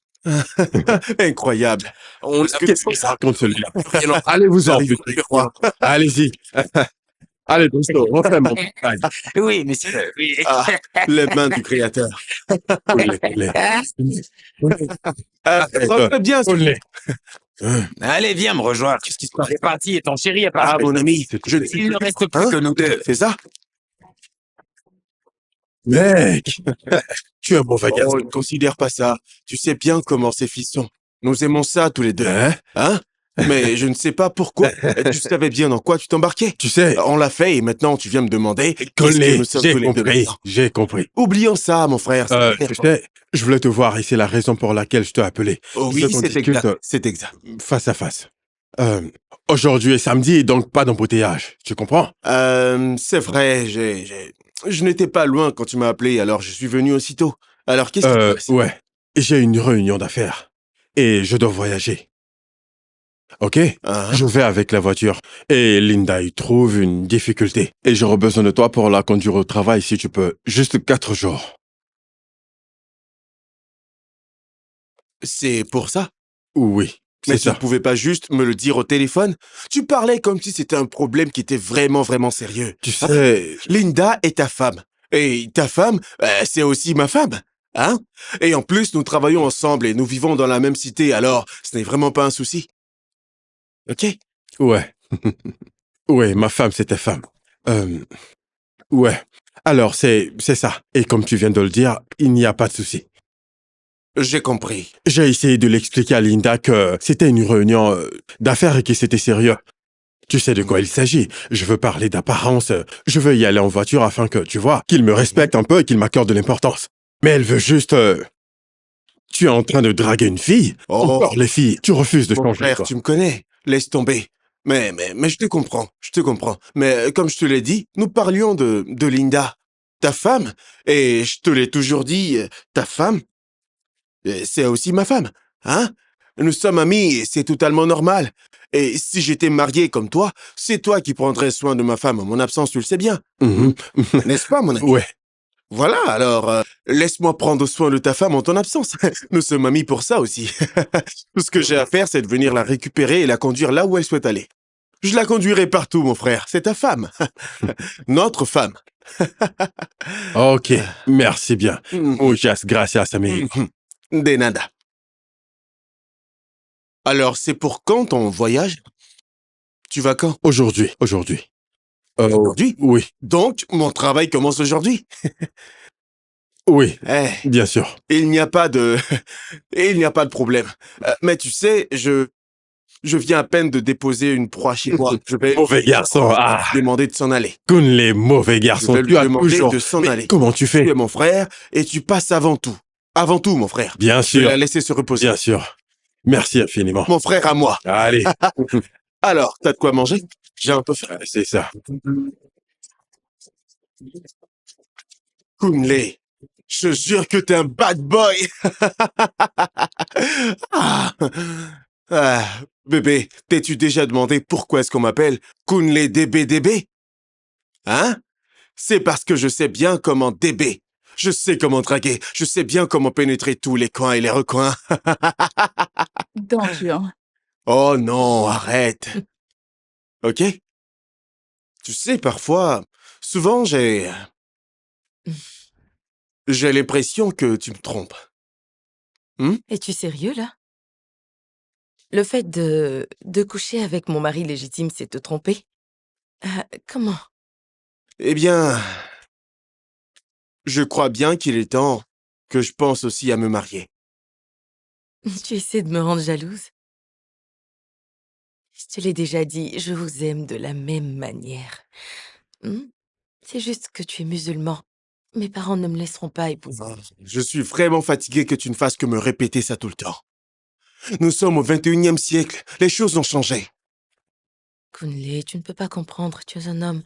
Incroyable. On Est-ce a que fait Qu'est-ce qu'il ça. raconte celui-là? Rien en- Allez-vous-en, J'arrive putain. plus froid. Allez-y. Allez, Dosto, refais mon travail. Oui, monsieur, oui. Ah, les mains du créateur. Coule-les. Rentre bien. Coule-les. Allez, viens me rejoindre. Qu'est-ce qui se passe? C'est parti et ton chéri est Ah, parti. mon ami, je ne suis Il ne plus. reste plus Hein? que nous deux. C'est ça? Mec, tu es un mauvais Oh, garçon. ne considère pas ça. Tu sais bien comment ces fils sont. Nous aimons ça tous les deux. Hein? Hein? Mais je ne sais pas pourquoi. Tu savais bien dans quoi tu t'embarquais. Tu sais, On l'a fait et maintenant tu viens me demander qu'est-ce que colle-les. nous sommes J'ai tous les deux compris. maintenant. J'ai compris. Oublions ça, mon frère. c'est Tu sais, je voulais te voir et c'est la raison pour laquelle je t'ai appelé. Oh Je veux oui, qu'on c'est discute, exact. C'est exact. face à face. Aujourd'hui est samedi et donc pas d'embouteillage. Tu comprends? C'est vrai, je n'étais pas loin quand tu m'as appelé, alors je suis venu aussitôt. Alors qu'est-ce qui se passe? Ouais. J'ai une réunion d'affaires et je dois voyager. Ok? Hein? Je vais avec la voiture et Linda y trouve une difficulté. Et j'aurai besoin de toi pour la conduire au travail si tu peux. Juste 4 jours. C'est pour ça? Oui, Mais c'est tu ne ça. pouvais pas juste me le dire au téléphone? Tu parlais comme si c'était un problème qui était vraiment, vraiment sérieux. Tu sais, Linda est ta femme. Et ta femme, c'est aussi ma femme. Hein? Et en plus, nous travaillons ensemble et nous vivons dans la même cité, alors ce n'est vraiment pas un souci. Ok? ouais. Ouais, ma femme, c'est ta femme. Ouais. Alors, c'est ça. Et comme tu viens de le dire, il n'y a pas de souci. J'ai compris. J'ai essayé de l'expliquer à Linda que c'était une réunion d'affaires et que c'était sérieux. Tu sais de quoi il s'agit. Je veux parler d'apparence. Je veux y aller en voiture afin que, tu vois, qu'il me respecte un peu et qu'il m'accorde de l'importance. Mais elle veut juste... Tu es en train de draguer une fille? Oh. Encore les filles, tu refuses de Mon changer, frère, quoi. tu me connais. Laisse tomber. Mais je te comprends. Je te comprends. Mais comme je te l'ai dit, nous parlions de Linda, ta femme. Et je te l'ai toujours dit, ta femme, c'est aussi ma femme. Hein? Nous sommes amis et c'est totalement normal. Et si j'étais marié comme toi, c'est toi qui prendrais soin de ma femme en mon absence, tu le sais bien. Mhm. N'est-ce pas, mon ami? Ouais. Voilà, alors, laisse-moi prendre soin de ta femme en ton absence. Nous sommes amis pour ça aussi. Tout ce que j'ai à faire, c'est de venir la récupérer et la conduire là où elle souhaite aller. Je la conduirai partout, mon frère. C'est ta femme. Notre femme. Ok, merci bien. Mhm. Muchas gracias, amigo. Mhm. De nada. Alors, c'est pour quand ton voyage? Tu vas quand? Aujourd'hui. Aujourd'hui? Oui, Donc, mon travail commence aujourd'hui. oui, Eh, bien sûr. il n'y a pas de... il n'y a pas de problème. Mais tu sais, je viens à peine de déposer une proie chez moi. Je vais Mauvais garçon. Ah, demander de s'en aller. Kun les mauvais Je garçons. vais lui Tu as demander toujours... de s'en Mais aller. comment tu Tu fais? es mon frère et tu passes avant tout. Avant tout, mon frère. Bien Je vais sûr, la laisser se reposer. bien sûr. Merci infiniment. Mon frère à moi. Allez, Alors, t'as de quoi manger? J'ai un peu faim. c'est ça. Kunle, je te jure que t'es un bad boy. Ah. Ah, bébé, t'es-tu déjà demandé pourquoi est-ce qu'on m'appelle Kunle DBDB? Hein? C'est parce que je sais bien comment DB. Je sais comment draguer. Je sais bien comment pénétrer tous les coins et les recoins. Danger. Oh non, arrête. Ok? Tu sais, parfois, souvent, j'ai l'impression que tu me trompes. Es-tu sérieux, là? Le fait de coucher avec mon mari légitime, c'est te tromper? Comment? Eh bien, je crois bien qu'il est temps que je pense aussi à me marier. Tu essaies de me rendre jalouse? Je te l'ai déjà dit, je vous aime de la même manière. Hmm? C'est juste que tu es musulman. Mes parents ne me laisseront pas épouser. Je suis vraiment fatigué que tu ne fasses que me répéter ça tout le temps. Nous sommes au 21e siècle. Les choses ont changé. Kunle, tu ne peux pas comprendre, tu es un homme.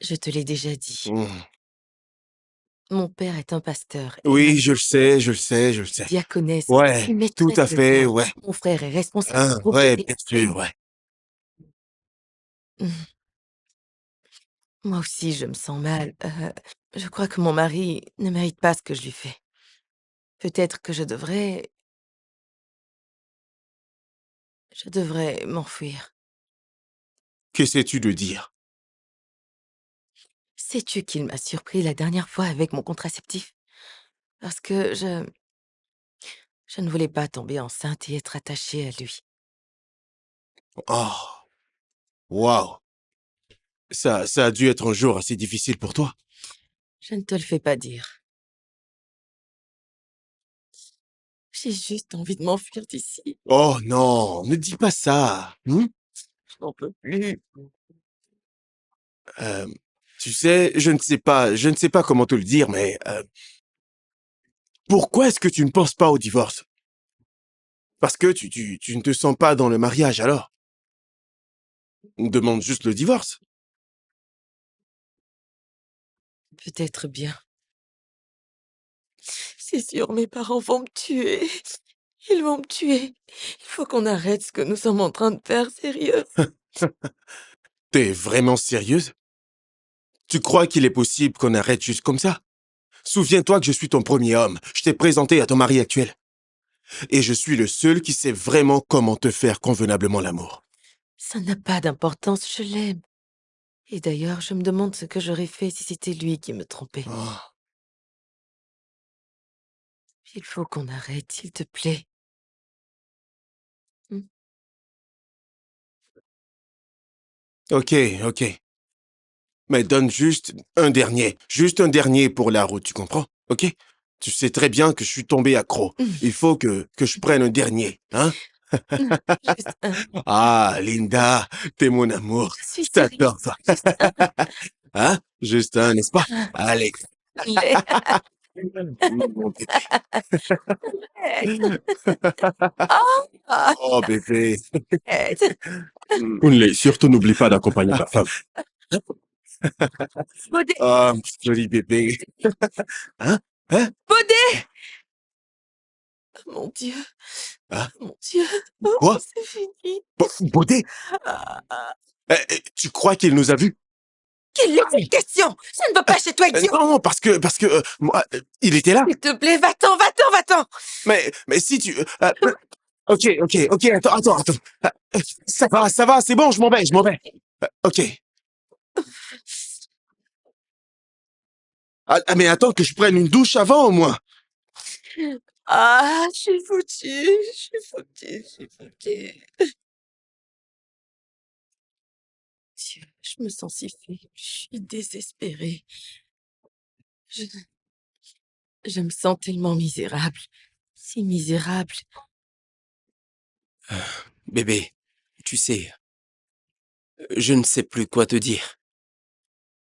Je te l'ai déjà dit. Mm. Mon père est un pasteur. et Oui, ma je le sais, je le sais, je le sais. diaconesse, Ouais, une tout maîtresse à de fait, chœur. ouais. Mon frère est responsable Hein, du groupe ouais, de bien théâtre. sûr, ouais. Hmm. Moi aussi, je me sens mal. Je crois que mon mari ne mérite pas ce que je lui fais. Peut-être que je devrais m'enfuir. Qu'essaies-tu de dire? Sais-tu qu'il m'a surpris la dernière fois avec mon contraceptif? Parce que je ne voulais pas tomber enceinte et être attachée à lui. Oh, waouh. Ça a dû être un jour assez difficile pour toi. Je ne te le fais pas dire. J'ai juste envie de m'enfuir d'ici. Oh non, ne dis pas ça. Je n'en peux plus. Euh, Tu sais, je ne sais pas comment te le dire, mais pourquoi est-ce que tu ne penses pas au divorce? Parce que tu ne te sens pas dans le mariage alors? On demande juste le divorce. Peut-être bien. C'est sûr, mes parents vont me tuer. Ils vont me tuer. Il faut qu'on arrête ce que nous sommes en train de faire, sérieux. T'es vraiment sérieuse? Tu crois qu'il est possible qu'on arrête juste comme ça? Souviens-toi que je suis ton premier homme. Je t'ai présenté à ton mari actuel. Et je suis le seul qui sait vraiment comment te faire convenablement l'amour. Ça n'a pas d'importance, je l'aime. Et d'ailleurs, je me demande ce que j'aurais fait si c'était lui qui me trompait. Oh. Il faut qu'on arrête, s'il te plaît. Hmm. Ok, ok. Mais donne juste un dernier pour la route, tu comprends? Ok? Tu sais très bien que je suis tombé accro. Il faut que je prenne un dernier, hein? Juste un. Ah, Linda, t'es mon amour. Je suis Je sérieuse. t'adore, toi. Juste un. Hein? Juste un, n'est-ce pas? Allez. Allez. Mon bébé. Ah, Oh, bébé. arrête. Kunle, surtout n'oublie pas d'accompagner ta femme. Bodé, Oh, joli bébé. Hein? Hein? Bodé! Mon Dieu, Hein? mon Dieu. Oh, Quoi? c'est fini. Baudet? Ah. Tu crois qu'il nous a vus? Quelle est cette question? Ça ne va pas chez toi, idiot! Non, parce que, moi, il était là. S'il te plaît, va-t'en, va-t'en, va-t'en! Mais si tu... ok, attends. Ça va, c'est bon, je m'en vais. Ok. Mais attends que je prenne une douche avant, au moins. Ah, je suis foutue, je suis foutue. Dieu, je me sens si faible, je suis désespérée. Je, je me sens tellement misérable. Si misérable. Bébé, tu sais, je ne sais plus quoi te dire.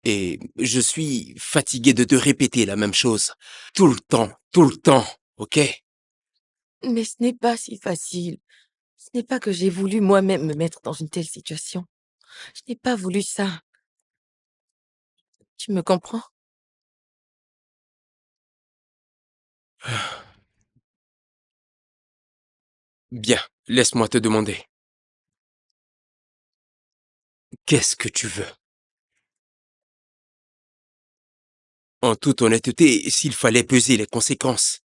Et je suis fatigué de te répéter la même chose. Tout le temps, ok? Mais ce n'est pas si facile. Ce n'est pas que j'ai voulu moi-même me mettre dans une telle situation. Je n'ai pas voulu ça. Tu me comprends? Bien, laisse-moi te demander. Qu'est-ce que tu veux? En toute honnêteté, s'il fallait peser les conséquences,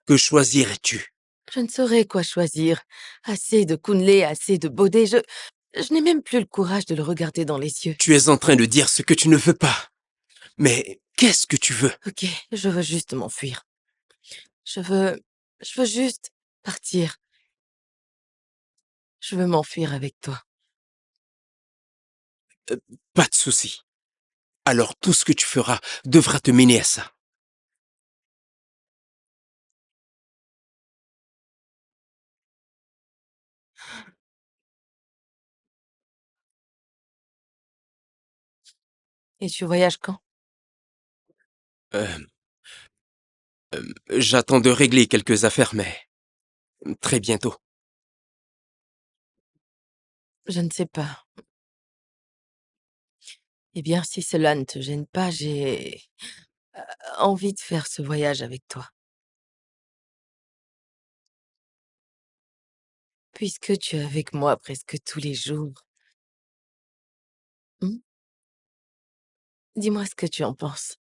que choisirais-tu? Je ne saurais quoi choisir. Assez de Kunle, assez de Bodé. Je n'ai même plus le courage de le regarder dans les yeux. Tu es en train de dire ce que tu ne veux pas. Mais qu'est-ce que tu veux? Ok, je veux juste m'enfuir. Je veux juste partir. Je veux m'enfuir avec toi. Pas de souci. Alors tout ce que tu feras devra te mener à ça. Et tu voyages quand? Euh, J'attends de régler quelques affaires, mais très bientôt. Je ne sais pas. Eh bien, si cela ne te gêne pas, j'ai envie de faire ce voyage avec toi. Puisque tu es avec moi presque tous les jours. Hmm? Dis-moi ce que tu en penses.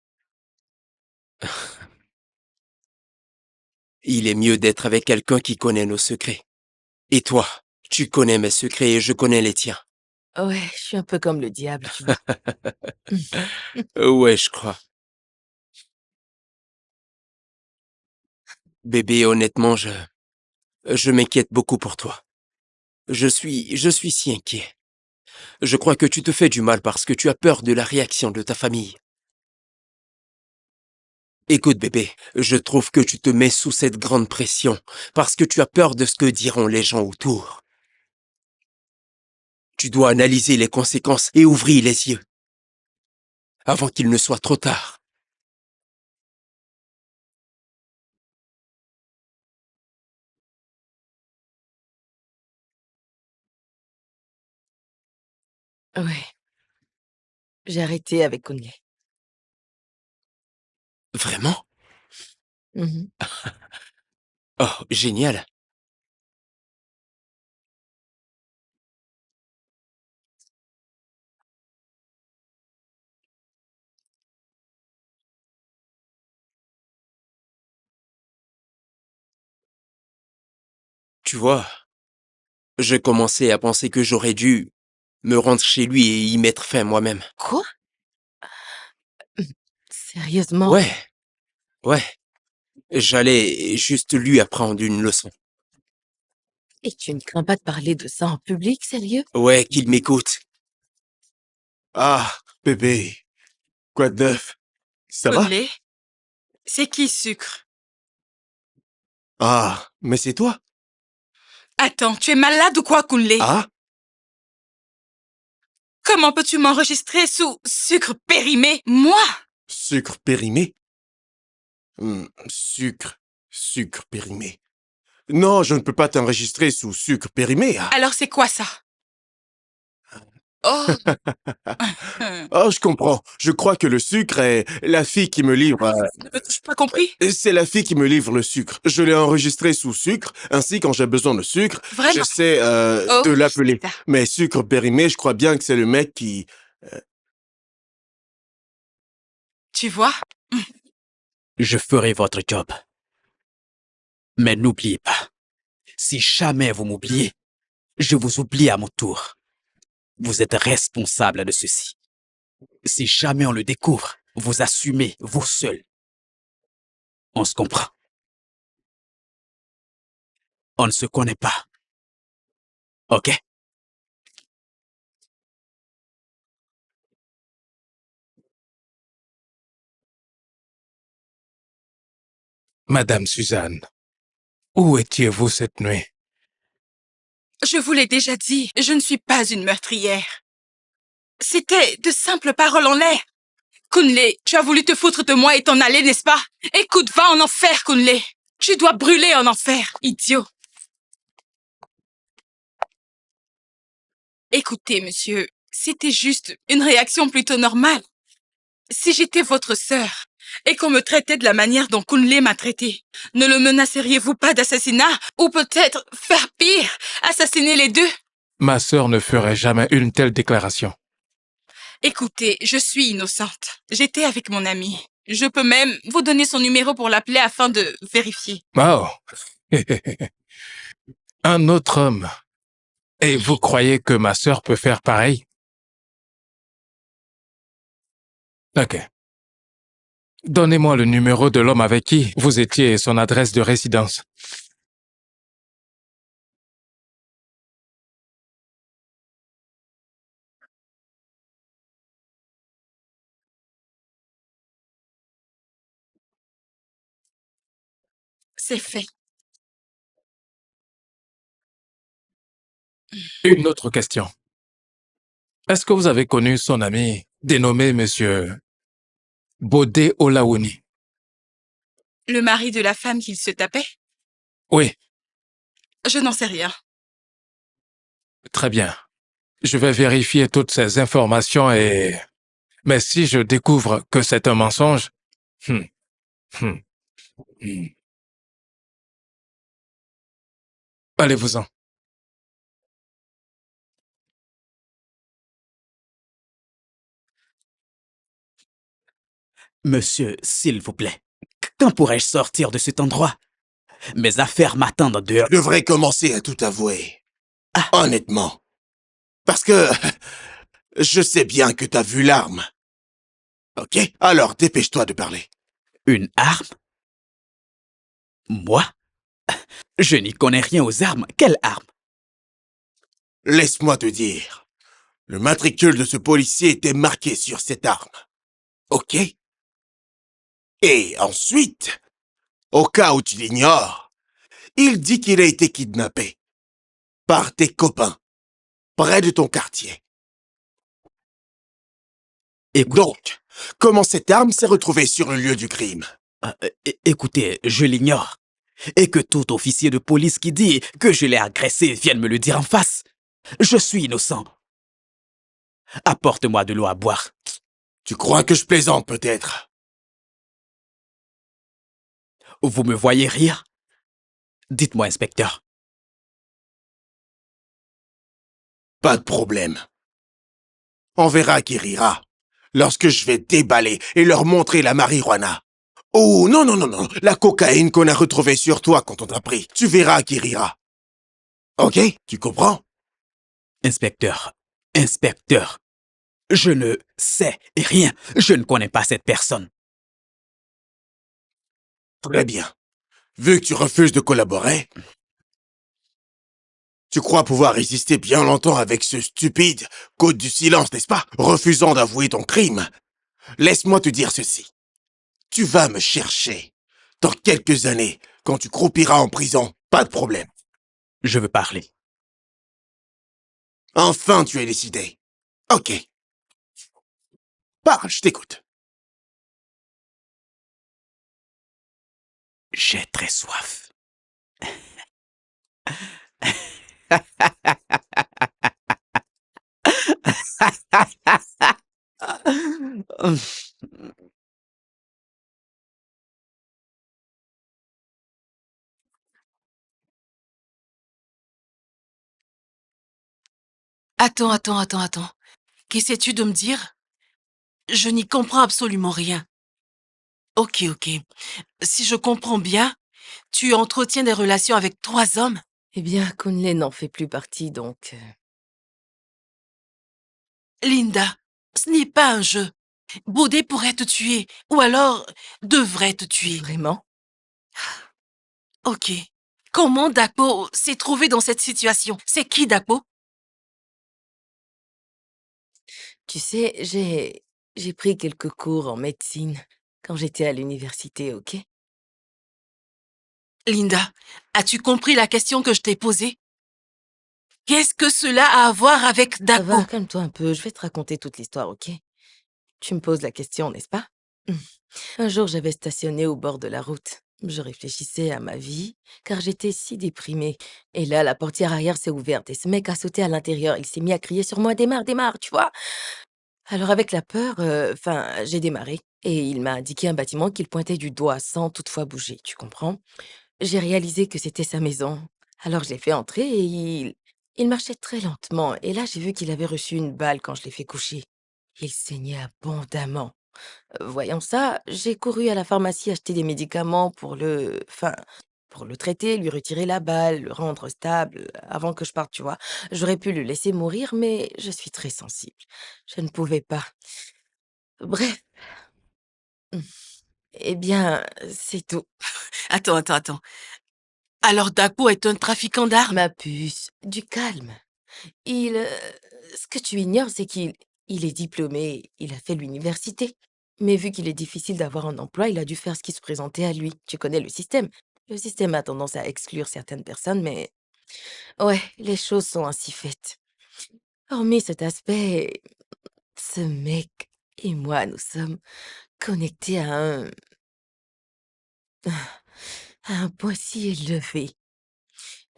Il est mieux d'être avec quelqu'un qui connaît nos secrets. Et toi, tu connais mes secrets et je connais les tiens. Ouais, je suis un peu comme le diable, tu vois. Ouais, je crois. Bébé, honnêtement, je m'inquiète beaucoup pour toi. Je suis si inquiet. Je crois que tu te fais du mal parce que tu as peur de la réaction de ta famille. Écoute, bébé, je trouve que tu te mets sous cette grande pression parce que tu as peur de ce que diront les gens autour. Tu dois analyser les conséquences et ouvrir les yeux avant qu'il ne soit trop tard. Ouais, j'ai arrêté avec Kunle. Vraiment? Mhm. Oh, génial. Tu vois, je commençais à penser que j'aurais dû me rendre chez lui et y mettre fin moi-même. Quoi? Sérieusement? Ouais, ouais. J'allais juste lui apprendre une leçon. Et tu ne crains pas de parler de ça en public, sérieux? Ouais, qu'il m'écoute. Ah, bébé. Quoi de neuf? Ça va? Kunle, c'est qui Sucre? Ah, mais c'est toi? Attends, tu es malade ou quoi, Kunle? Ah? Comment peux-tu m'enregistrer sous Sucre périmé? Moi? Sucre périmé? Sucre périmé. Non, je ne peux pas t'enregistrer sous sucre périmé. Ah. Alors c'est quoi ça? Oh! Oh, je comprends. Je crois que le sucre est la fille qui me livre. Ne me pas compris? C'est la fille qui me livre le sucre. Je l'ai enregistré sous sucre. Ainsi, quand j'ai besoin de sucre, Vraiment? j'essaie Oh, de l'appeler. ça. Mais sucre périmé, je crois bien que c'est le mec qui... Tu vois? Je ferai votre job. Mais n'oubliez pas, si jamais vous m'oubliez, je vous oublie à mon tour. Vous êtes responsable de ceci. Si jamais on le découvre, vous assumez, vous seul. On se comprend. On ne se connaît pas. OK? Madame Suzanne, où étiez-vous cette nuit? Je vous l'ai déjà dit, je ne suis pas une meurtrière. C'était de simples paroles en l'air. Kunle, tu as voulu te foutre de moi et t'en aller, n'est-ce pas? Écoute, va en enfer, Kunle. Tu dois brûler en enfer, idiot. Écoutez, monsieur, c'était juste une réaction plutôt normale. Si j'étais votre sœur et qu'on me traitait de la manière dont Kunle m'a traité, ne le menaceriez-vous pas d'assassinat ou peut-être faire pire, assassiner les deux? Ma sœur ne ferait jamais une telle déclaration. Écoutez, je suis innocente. J'étais avec mon ami. Je peux même vous donner son numéro pour l'appeler afin de vérifier. Oh! Un autre homme. Et vous croyez que ma sœur peut faire pareil? OK. Donnez-moi le numéro de l'homme avec qui vous étiez et son adresse de résidence. C'est fait. Une autre question. Est-ce que vous avez connu son ami dénommé Monsieur Bodé Olaouni? Le mari de la femme qu'il se tapait? Oui, Je n'en sais rien. très bien. Je vais vérifier toutes ces informations et... Mais si je découvre que c'est un mensonge... hmm, hmm, hmm. Allez-vous-en. Monsieur, s'il vous plaît, quand pourrais-je sortir de cet endroit? Mes affaires m'attendent dehors. Tu devrais commencer à tout avouer. Ah. Honnêtement. Parce que je sais bien que t'as vu l'arme. Ok? Alors dépêche-toi de parler. Une arme? Moi? Je n'y connais rien aux armes. Quelle arme? Laisse-moi te dire. Le matricule de ce policier était marqué sur cette arme. Ok? Et ensuite, au cas où tu l'ignores, il dit qu'il a été kidnappé par tes copains, près de ton quartier. Écoutez, Donc, comment cette arme s'est retrouvée sur le lieu du crime? écoutez, je l'ignore. Et que tout officier de police qui dit que je l'ai agressé vienne me le dire en face. Je suis innocent. Apporte-moi de l'eau à boire. Tu crois que je plaisante peut-être? Vous me voyez rire? Dites-moi, inspecteur. Pas de problème. On verra qui rira lorsque je vais déballer et leur montrer la marijuana. Oh, non, non, non, non, la cocaïne qu'on a retrouvée sur toi quand on t'a pris. Tu verras qui rira. Ok? Tu comprends? Inspecteur, inspecteur, je ne sais rien. Je ne connais pas cette personne. Très bien. Vu que tu refuses de collaborer, tu crois pouvoir résister bien longtemps avec ce stupide code du silence, n'est-ce pas? Refusant d'avouer ton crime. Laisse-moi te dire ceci. Tu vas me chercher. Dans quelques années, quand tu croupiras en prison, pas de problème. Je veux parler. Enfin, tu es décidé. Ok. Parle, je t'écoute. J'ai très soif. Attends. Qu'essaies-tu de me dire? Je n'y comprends absolument rien. Ok. Si je comprends bien, tu entretiens des relations avec 3 hommes? Eh bien, Kunle n'en fait plus partie, donc... Linda, ce n'est pas un jeu. Baudet pourrait te tuer, ou alors devrait te tuer. Vraiment? Ok. Comment Dakpo s'est trouvé dans cette situation? C'est qui Dakpo? Tu sais, j'ai pris quelques cours en médecine quand j'étais à l'université, ok? Linda, as-tu compris la question que je t'ai posée? Qu'est-ce que cela a à voir avec Dakpo? Va, calme-toi un peu, je vais te raconter toute l'histoire, ok? Tu me poses la question, n'est-ce pas? Un jour, j'avais stationné au bord de la route. Je réfléchissais à ma vie, car j'étais si déprimée. Et là, la portière arrière s'est ouverte et ce mec a sauté à l'intérieur. Il s'est mis à crier sur moi, démarre, tu vois? Alors avec la peur, j'ai démarré et il m'a indiqué un bâtiment qu'il pointait du doigt sans toutefois bouger, tu comprends? J'ai réalisé que c'était sa maison. Alors je l'ai fait entrer et il marchait très lentement et là j'ai vu qu'il avait reçu une balle quand je l'ai fait coucher. Il saignait abondamment. Voyant ça, j'ai couru à la pharmacie acheter des médicaments pour le traiter, lui retirer la balle, le rendre stable, avant que je parte, tu vois? J'aurais pu le laisser mourir, mais je suis très sensible. Je ne pouvais pas. Bref, mmh, eh bien, c'est tout. Attends. Alors Dakpo est un trafiquant d'armes? Ma puce, du calme. Il, ce que tu ignores, c'est qu'il est diplômé, il a fait l'université. Mais vu qu'il est difficile d'avoir un emploi, il a dû faire ce qui se présentait à lui. Tu connais le système. Le système a tendance à exclure certaines personnes, mais ouais, les choses sont ainsi faites. Hormis cet aspect, ce mec et moi, nous sommes connectés à un point si élevé.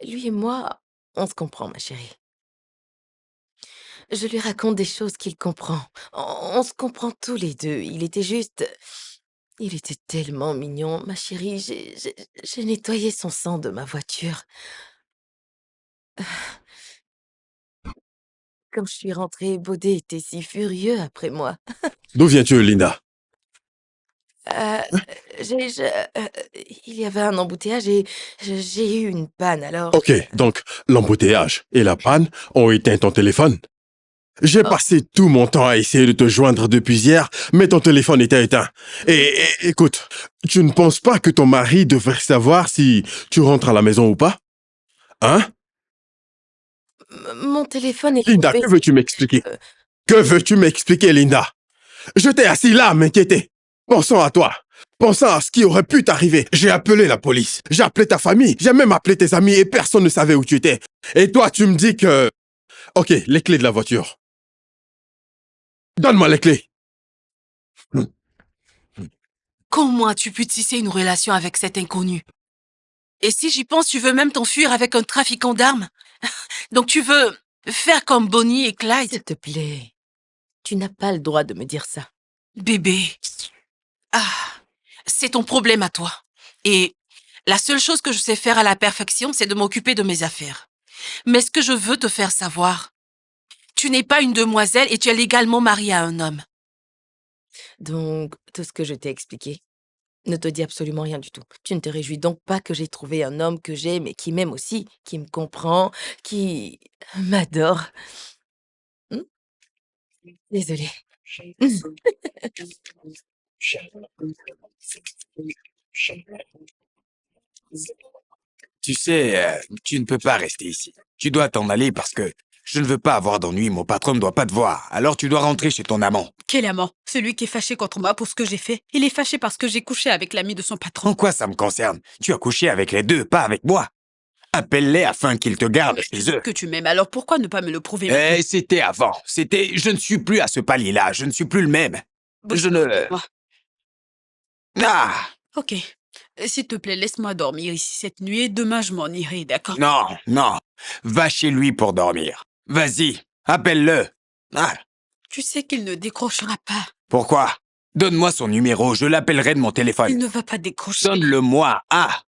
Lui et moi, on se comprend, ma chérie. Je lui raconte des choses qu'il comprend. On se comprend tous les deux. Il était tellement mignon, ma chérie. J'ai nettoyé son sang de ma voiture. Quand je suis rentrée, Baudet était si furieux après moi. D'où viens-tu, Linda? Euh, il y avait un embouteillage et j'ai eu une panne, alors... Ok, donc l'embouteillage et la panne ont éteint ton téléphone. J'ai Oh. passé tout mon temps à essayer de te joindre depuis hier, mais ton téléphone était éteint. Et écoute, tu ne penses pas que ton mari devrait savoir si tu rentres à la maison ou pas? Hein? Mon téléphone est Linda, tombé. que veux-tu m'expliquer? Que veux-tu m'expliquer, Linda? Je t'ai assis là à m'inquiéter. Pensant à toi. Pensant à ce qui aurait pu t'arriver. J'ai appelé la police. J'ai appelé ta famille. J'ai même appelé tes amis et personne ne savait où tu étais. Et toi, tu me dis que... Ok, les clés de la voiture. Donne-moi les clés. Comment as-tu pu tisser une relation avec cet inconnu? Et si j'y pense, tu veux même t'enfuir avec un trafiquant d'armes? Donc tu veux faire comme Bonnie et Clyde? S'il te plaît, tu n'as pas le droit de me dire ça. Bébé. Ah, c'est ton problème à toi. Et la seule chose que je sais faire à la perfection, c'est de m'occuper de mes affaires. Mais ce que je veux te faire savoir, tu n'es pas une demoiselle et tu es légalement mariée à un homme. Donc, tout ce que je t'ai expliqué ne te dit absolument rien du tout. Tu ne te réjouis donc pas que j'ai trouvé un homme que j'aime et qui m'aime aussi, qui me comprend, qui m'adore. Hmm? Désolée. Tu sais, tu ne peux pas rester ici. Tu dois t'en aller parce que je ne veux pas avoir d'ennui. Mon patron ne doit pas te voir. Alors tu dois rentrer chez ton amant. Quel amant? Celui qui est fâché contre moi pour ce que j'ai fait. Il est fâché parce que j'ai couché avec l'ami de son patron. En quoi ça me concerne? Tu as couché avec les deux, pas avec moi. Appelle-les afin qu'ils te gardent chez eux. Que tu m'aimes, alors pourquoi ne pas me le prouver Eh, maintenant? c'était avant. C'était... Je ne suis plus à ce palier-là. Je ne suis plus le même. Je ne... Moi. Ah! Ok. S'il te plaît, laisse-moi dormir ici cette nuit et demain je m'en irai, d'accord? Non, non. Va chez lui pour dormir. Vas-y, appelle-le. Ah, Tu sais qu'il ne décrochera pas. pourquoi? Donne-moi son numéro, je l'appellerai de mon Il téléphone. ne va pas décrocher. Donne-le-moi. Ah!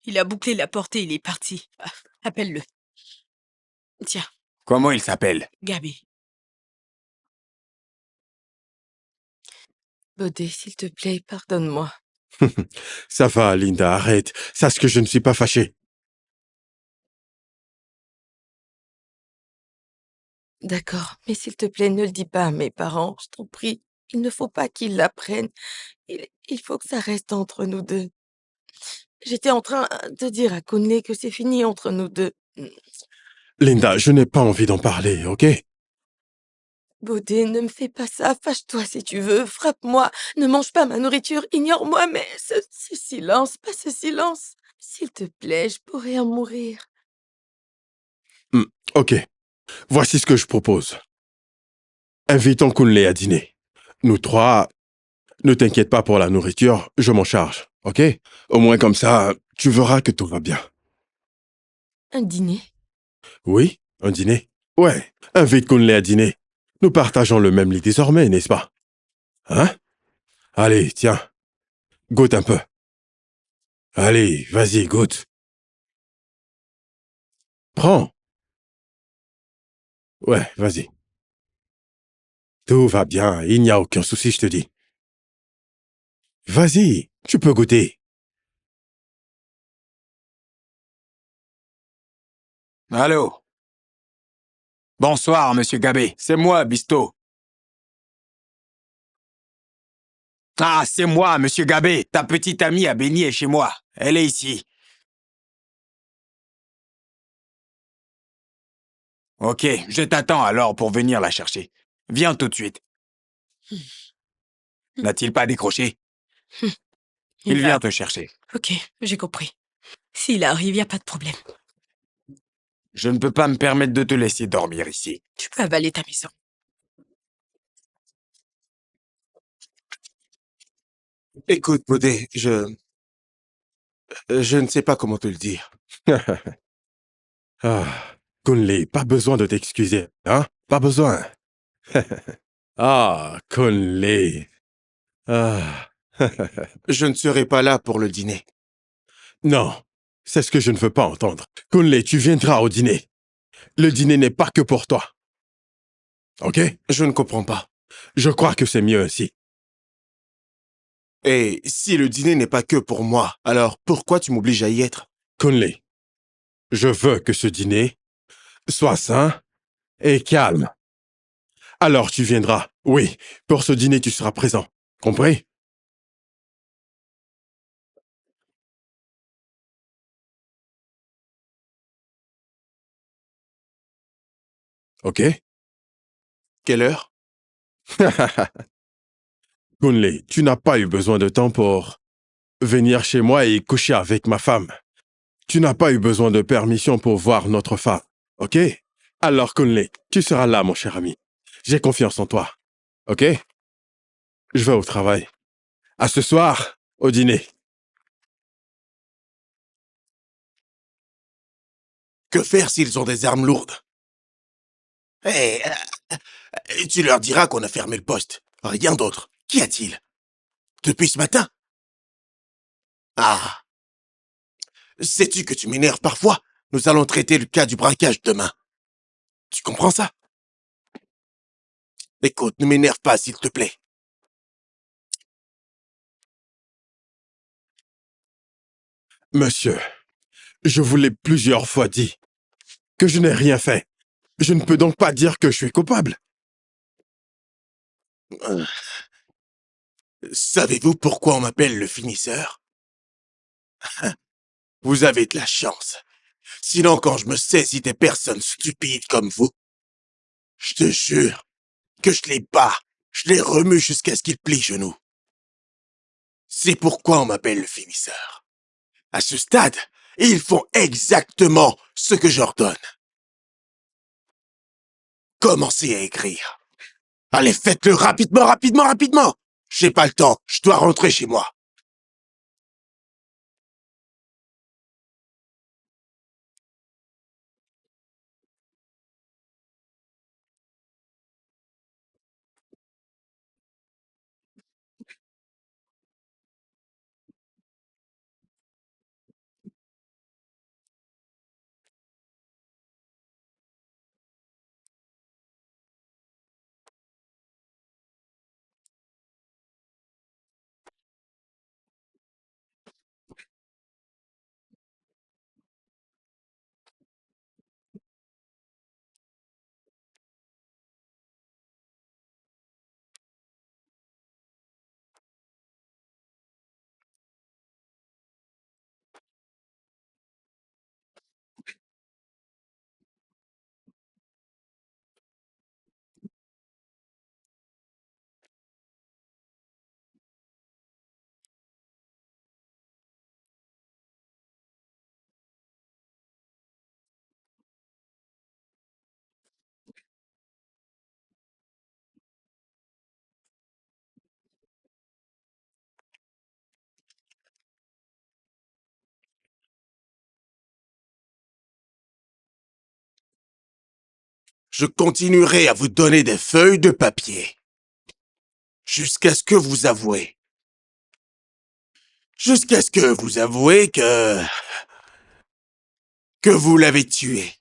Il a bouclé la porte et il est parti. Ah, appelle-le. Tiens, Comment il s'appelle? Gabi. Bodé, s'il te plaît, pardonne-moi. Ça va, Linda, arrête. Sache que je ne suis pas fâché. D'accord, mais s'il te plaît, ne le dis pas à mes parents, je t'en prie. Il ne faut pas qu'ils l'apprennent. Il faut que ça reste entre nous deux. J'étais en train de dire à Conley que c'est fini entre nous deux. Linda, je n'ai pas envie d'en parler, ok? Bodé, ne me fais pas ça, fâche-toi si tu veux, frappe-moi, ne mange pas ma nourriture, ignore-moi, mais ce silence, pas ce silence. S'il te plaît, je pourrais en mourir. Ok. Voici ce que je propose. Invitons Kunle à dîner. Nous trois, ne t'inquiète pas pour la nourriture, je m'en charge, ok? Au moins comme ça, tu verras que tout va bien. Un dîner? Oui, un dîner? Ouais, invite Kunle à dîner. Nous partageons le même lit désormais, n'est-ce pas? Hein? Allez, tiens, goûte un peu. Allez, vas-y, goûte. Prends. Ouais, vas-y. Tout va bien, il n'y a aucun souci, je te dis. Vas-y, tu peux goûter. Allô? Bonsoir, monsieur Gabé. C'est moi, Bisto. Ah, c'est moi, monsieur Gabé. Ta petite amie a béni est chez moi. Elle est ici. Ok, je t'attends alors pour venir la chercher. Viens tout de suite. N'a-t-il pas décroché? Il vient te chercher. Ok, j'ai compris. S'il arrive, y a pas de problème. Je ne peux pas me permettre de te laisser dormir ici. Tu peux avaler ta maison. Écoute, Bodé, je ne sais pas comment te le dire. Ah, Kunle, pas besoin de t'excuser, hein? Pas besoin. Ah, Kunle. Ah. Je ne serai pas là pour le dîner. Non, c'est ce que je ne veux pas entendre. Kunle, tu viendras au dîner. Le dîner n'est pas que pour toi. Ok? Je ne comprends pas. Je crois que c'est mieux ainsi. Et si le dîner n'est pas que pour moi, alors pourquoi tu m'obliges à y être? Conley, je veux que ce dîner soit sain et calme. Alors tu viendras. Oui, pour ce dîner, tu seras présent. Compris? OK? Quelle heure? Conley, tu n'as pas eu besoin de temps pour venir chez moi et coucher avec ma femme. Tu n'as pas eu besoin de permission pour voir notre femme. OK? Alors, Conley, tu seras là, mon cher ami. J'ai confiance en toi. OK? Je vais au travail. À ce soir, au dîner. Que faire s'ils ont des armes lourdes? Tu leur diras qu'on a fermé le poste. Rien d'autre. Qu'y a-t-il? Depuis ce matin? Ah, sais-tu que tu m'énerves parfois? Nous allons traiter le cas du braquage demain. Tu comprends ça? Écoute, ne m'énerve pas, s'il te plaît. Monsieur, je vous l'ai plusieurs fois dit que je n'ai rien fait. Je ne peux donc pas dire que je suis coupable. Euh, Savez-vous pourquoi on m'appelle le finisseur? Vous avez de la chance. Sinon, quand je me saisis des personnes stupides comme vous, je te jure que je les bats, je les remue jusqu'à ce qu'ils plient genoux. C'est pourquoi on m'appelle le finisseur. À ce stade, ils font exactement ce que j'ordonne. Commencez à écrire. Allez, faites-le rapidement, rapidement, rapidement. J'ai pas le temps, je dois rentrer chez moi. Je continuerai à vous donner des feuilles de papier. Jusqu'à ce que vous avouez. Jusqu'à ce que vous avouez que vous l'avez tué.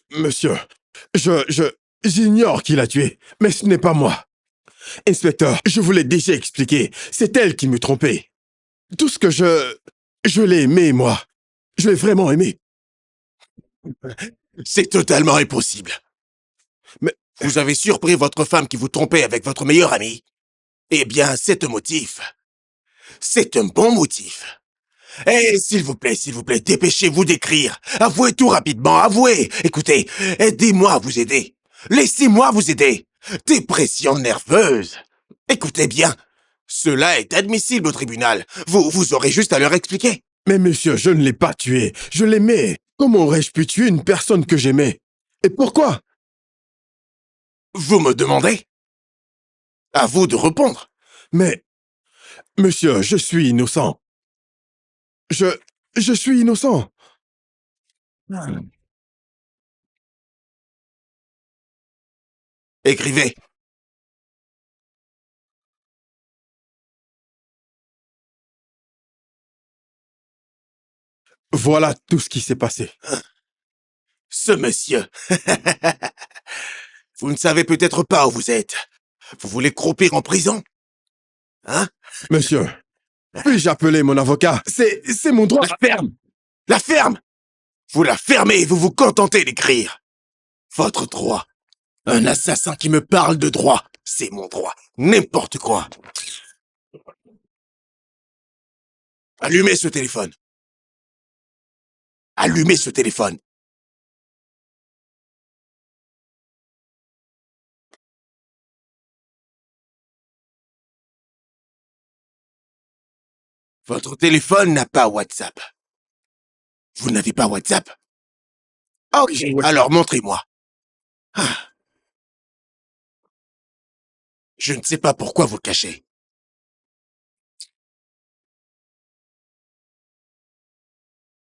Monsieur, j'ignore qui l'a tué, mais ce n'est pas moi. Inspecteur, je vous l'ai déjà expliqué. C'est elle qui me trompait. Tout ce que je l'ai aimé, moi. Je l'ai vraiment aimé. C'est totalement impossible. Mais vous avez surpris votre femme qui vous trompait avec votre meilleur ami. Eh bien, c'est un motif. C'est un bon motif. Eh, s'il vous plaît, dépêchez-vous d'écrire. Avouez tout rapidement, avouez. Écoutez, aidez-moi à vous aider. Laissez-moi vous aider. Dépression nerveuse. Écoutez bien. Cela est admissible au tribunal. Vous aurez juste à leur expliquer. Mais monsieur, je ne l'ai pas tué. Je l'aimais. Comment aurais-je pu tuer une personne que j'aimais? Et pourquoi? Vous me demandez? À vous de répondre. Mais, monsieur, je suis innocent. Je suis innocent. Écrivez. Voilà tout ce qui s'est passé. Ce monsieur. Vous ne savez peut-être pas où vous êtes. Vous voulez croupir en prison? Hein? Monsieur, puis-je appeler mon avocat? C'est mon droit. La ferme! La ferme! Vous la fermez et vous vous contentez d'écrire. Votre droit. Un assassin qui me parle de droit, c'est mon droit. N'importe quoi. Allumez ce téléphone. Allumez ce téléphone. Votre téléphone n'a pas WhatsApp. Vous n'avez pas WhatsApp? Ok, alors montrez-moi. Ah. Je ne sais pas pourquoi vous le cachez.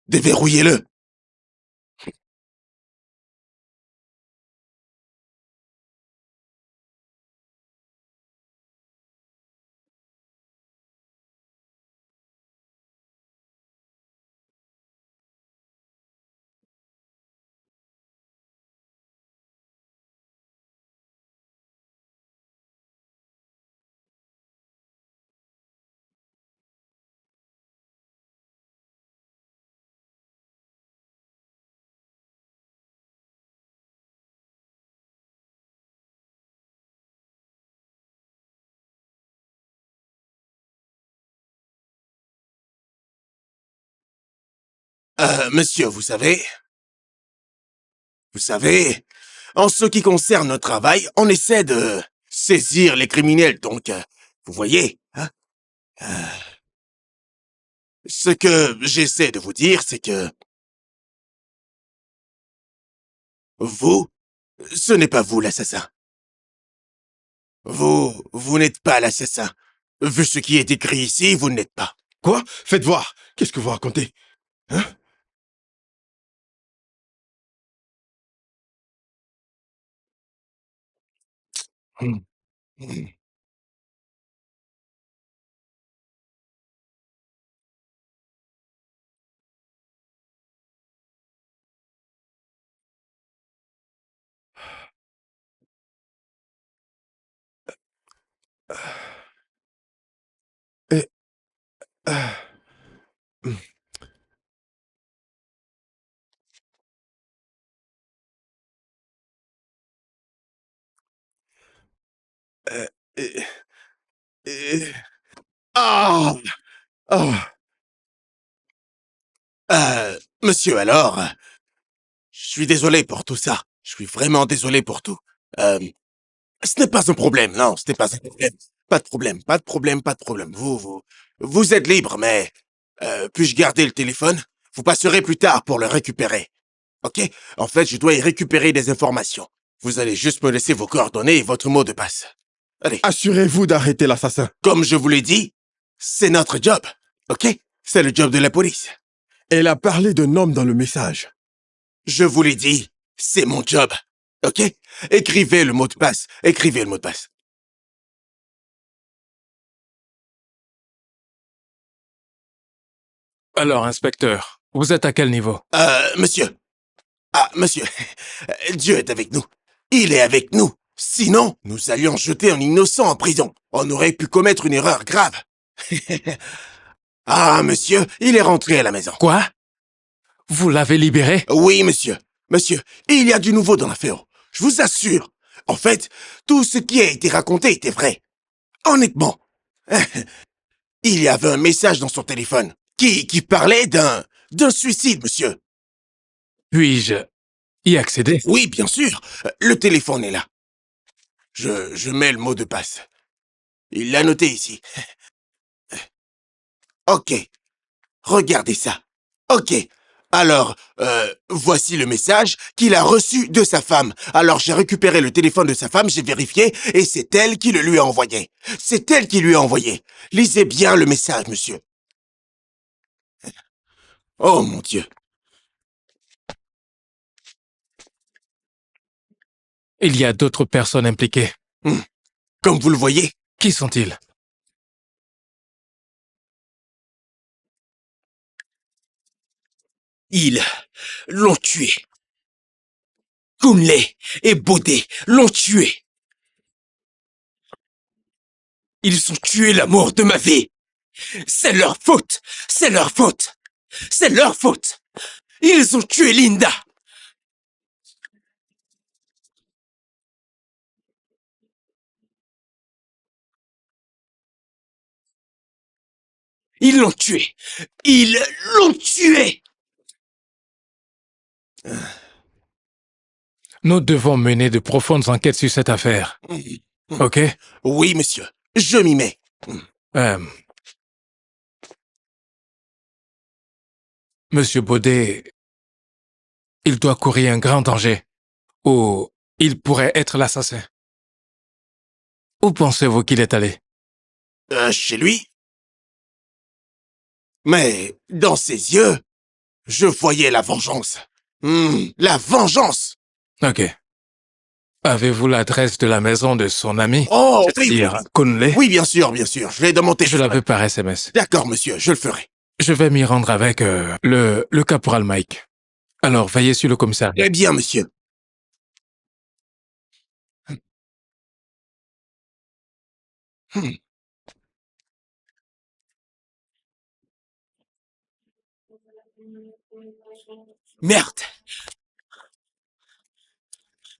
Déverrouillez-le. Monsieur, vous savez, en ce qui concerne notre travail, on essaie de saisir les criminels, donc, vous voyez, hein? Ce que j'essaie de vous dire, c'est que vous, ce n'est pas vous l'assassin. Vous n'êtes pas l'assassin. Vu ce qui est écrit ici, vous ne l'êtes pas. Quoi? Faites voir. Qu'est-ce que vous racontez? Hein? Hmm. Hmm. Et, euh, euh, et- et- ah! Ah! Monsieur, alors, je suis désolé pour tout ça. Je suis vraiment désolé pour tout. Euh, Ce n'est pas un problème, non, ce n'est pas un problème. Pas de problème, pas de problème, pas de problème. Vous êtes libre, mais puis-je garder le téléphone? Vous passerez plus tard pour le récupérer. Ok? En fait, je dois y récupérer des informations. Vous allez juste me laisser vos coordonnées et votre mot de passe. Allez, Assurez-vous d'arrêter l'assassin. comme je vous l'ai dit, c'est notre job. Ok? C'est le job de la police. Elle a parlé d'un homme dans le message. Je vous l'ai dit, c'est mon job. Ok? Écrivez le mot de passe. Écrivez le mot de passe. Alors, inspecteur, vous êtes à quel niveau? Monsieur. Ah, monsieur. Dieu est avec nous. Il est avec nous. Sinon, nous allions jeter un innocent en prison. On aurait pu commettre une erreur grave. Ah, monsieur, il est rentré à la maison. Quoi? Vous l'avez libéré? Oui, monsieur. Monsieur, il y a du nouveau dans l'affaire. Je vous assure. En fait, tout ce qui a été raconté était vrai. Honnêtement. Il y avait un message dans son téléphone qui parlait d'un suicide, monsieur. Puis-je y accéder? Oui, bien sûr. Le téléphone est là. Je mets le mot de passe. Il l'a noté ici. Ok. Regardez ça. Ok. Alors, voici le message qu'il a reçu de sa femme. Alors, j'ai récupéré le téléphone de sa femme, j'ai vérifié, et c'est elle qui le lui a envoyé. C'est elle qui lui a envoyé. Lisez bien le message, monsieur. Oh, mon Dieu. Il y a d'autres personnes impliquées. Comme vous le voyez, Qui sont-ils? ils l'ont tué. Kunle et Bodé l'ont tué. Ils ont tué l'amour de ma vie. C'est leur faute. C'est leur faute. C'est leur faute. Ils ont tué Linda. Ils l'ont tué. Ils l'ont tué. Nous devons mener de profondes enquêtes sur cette affaire. OK? Oui, monsieur. Je m'y mets. Euh, Monsieur Baudet, il doit courir un grand danger. Ou il pourrait être l'assassin. Où pensez-vous qu'il est allé? Chez lui? Mais dans ses yeux, je voyais la vengeance. La vengeance! OK. Avez-vous l'adresse de la maison de son ami? Oh, oui, C'est-à-dire Kunle? oui, bien sûr, bien sûr. Je l'ai dans mon Je téléphone. l'avais par SMS. D'accord, monsieur, je le ferai. Je vais m'y rendre avec le caporal Mike. Alors, veillez sur le commissariat. Eh bien, monsieur. Merde.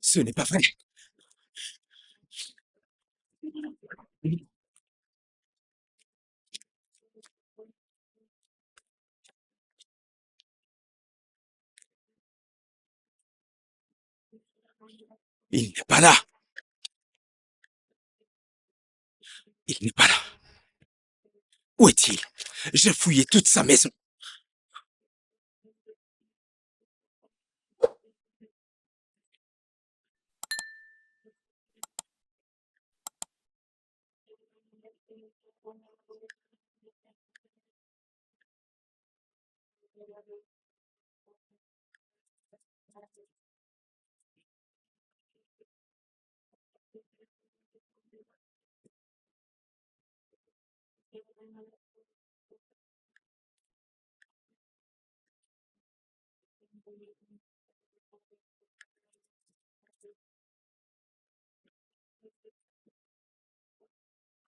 Ce n'est pas vrai. Il n'est pas là. Il n'est pas là. Où est-il? J'ai fouillé toute sa maison.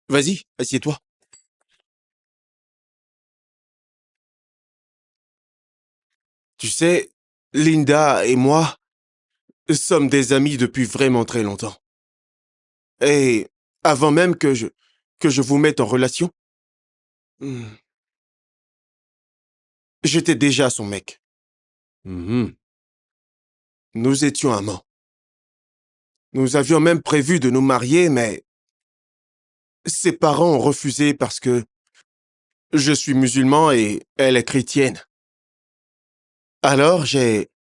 Vas-y, assieds-toi. Tu sais, Linda et moi sommes des amis depuis vraiment très longtemps. Et avant même que je vous mette en relation, hmm, j'étais déjà son mec. Mhm. Nous étions amants. Nous avions même prévu de nous marier, mais ses parents ont refusé parce que je suis musulman et elle est chrétienne. Alors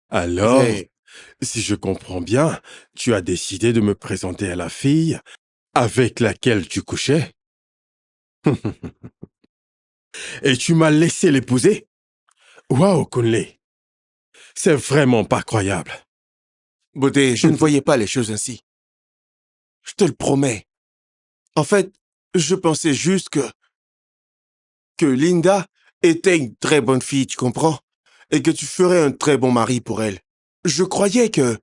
Alors, j'ai... si je comprends bien, tu as décidé de me présenter à la fille avec laquelle tu couchais et tu m'as laissé l'épouser? Waouh, Kunle, c'est vraiment pas croyable. Bodé, je ne voyais pas les choses ainsi. Je te le promets. En fait, je pensais juste que Linda était une très bonne fille, tu comprends? Et que tu ferais un très bon mari pour elle. Je croyais que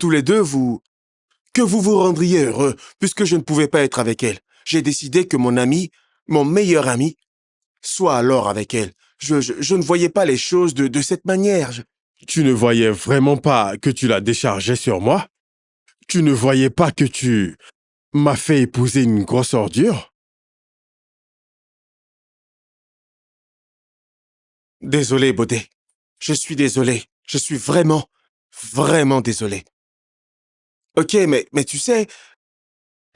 tous les deux que vous vous rendriez heureux, puisque je ne pouvais pas être avec elle. J'ai décidé que mon ami, mon meilleur ami, soit alors avec elle. Je ne voyais pas les choses de cette manière. Tu ne voyais vraiment pas que tu la déchargeais sur moi? Tu ne voyais pas que tu m'as fait épouser une grosse ordure? Désolé, Baudet. Je suis désolé. Je suis vraiment, vraiment désolé. Ok, mais tu sais,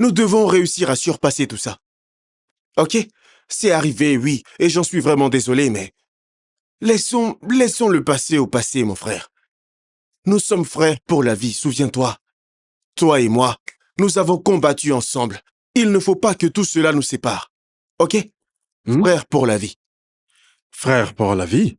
nous devons réussir à surpasser tout ça. Ok? C'est arrivé, oui, et j'en suis vraiment désolé, mais laissons le passé au passé, mon frère. Nous sommes frères pour la vie, souviens-toi. Toi et moi, nous avons combattu ensemble. Il ne faut pas que tout cela nous sépare. Ok? Hmm? Frères pour la vie. Frère pour la vie?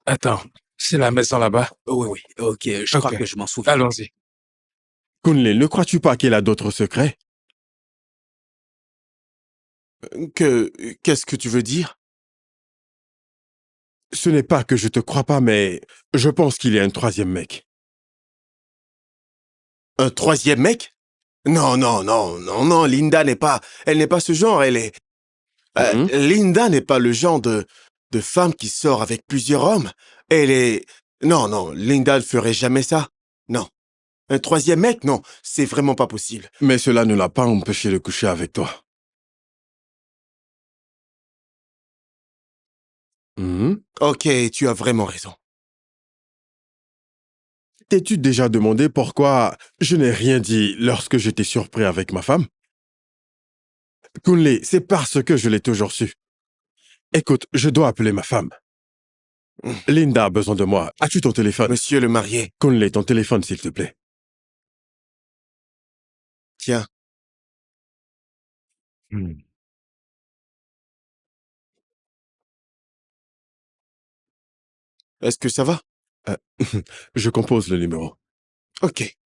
Attends, c'est la maison là-bas? Oui, oui, ok, je crois Ok. que je m'en souviens. Allons-y. Kunle, ne crois-tu pas qu'elle a d'autres secrets? Qu'est-ce que tu veux dire? Ce n'est pas que je te crois pas, mais je pense qu'il y a un troisième mec. Un troisième mec? Non, non, non, non, non, Linda n'est pas... Elle n'est pas ce genre, elle est... Mhm. Linda n'est pas le genre de femme qui sort avec plusieurs hommes. Elle est... Non, non, Linda ne ferait jamais ça. Non. Un troisième mec? Non, c'est vraiment pas possible. Mais cela ne l'a pas empêché de coucher avec toi. Mhm. Ok, tu as vraiment raison. T'es-tu déjà demandé pourquoi je n'ai rien dit lorsque j'étais surpris avec ma femme? Kunle, c'est parce que je l'ai toujours su. Écoute, je dois appeler ma femme. Linda a besoin de moi. As-tu ton téléphone? Monsieur le marié, Kunle, ton téléphone, s'il te plaît. tiens, Hmm. est-ce que ça va? Euh, je compose le numéro. Ok.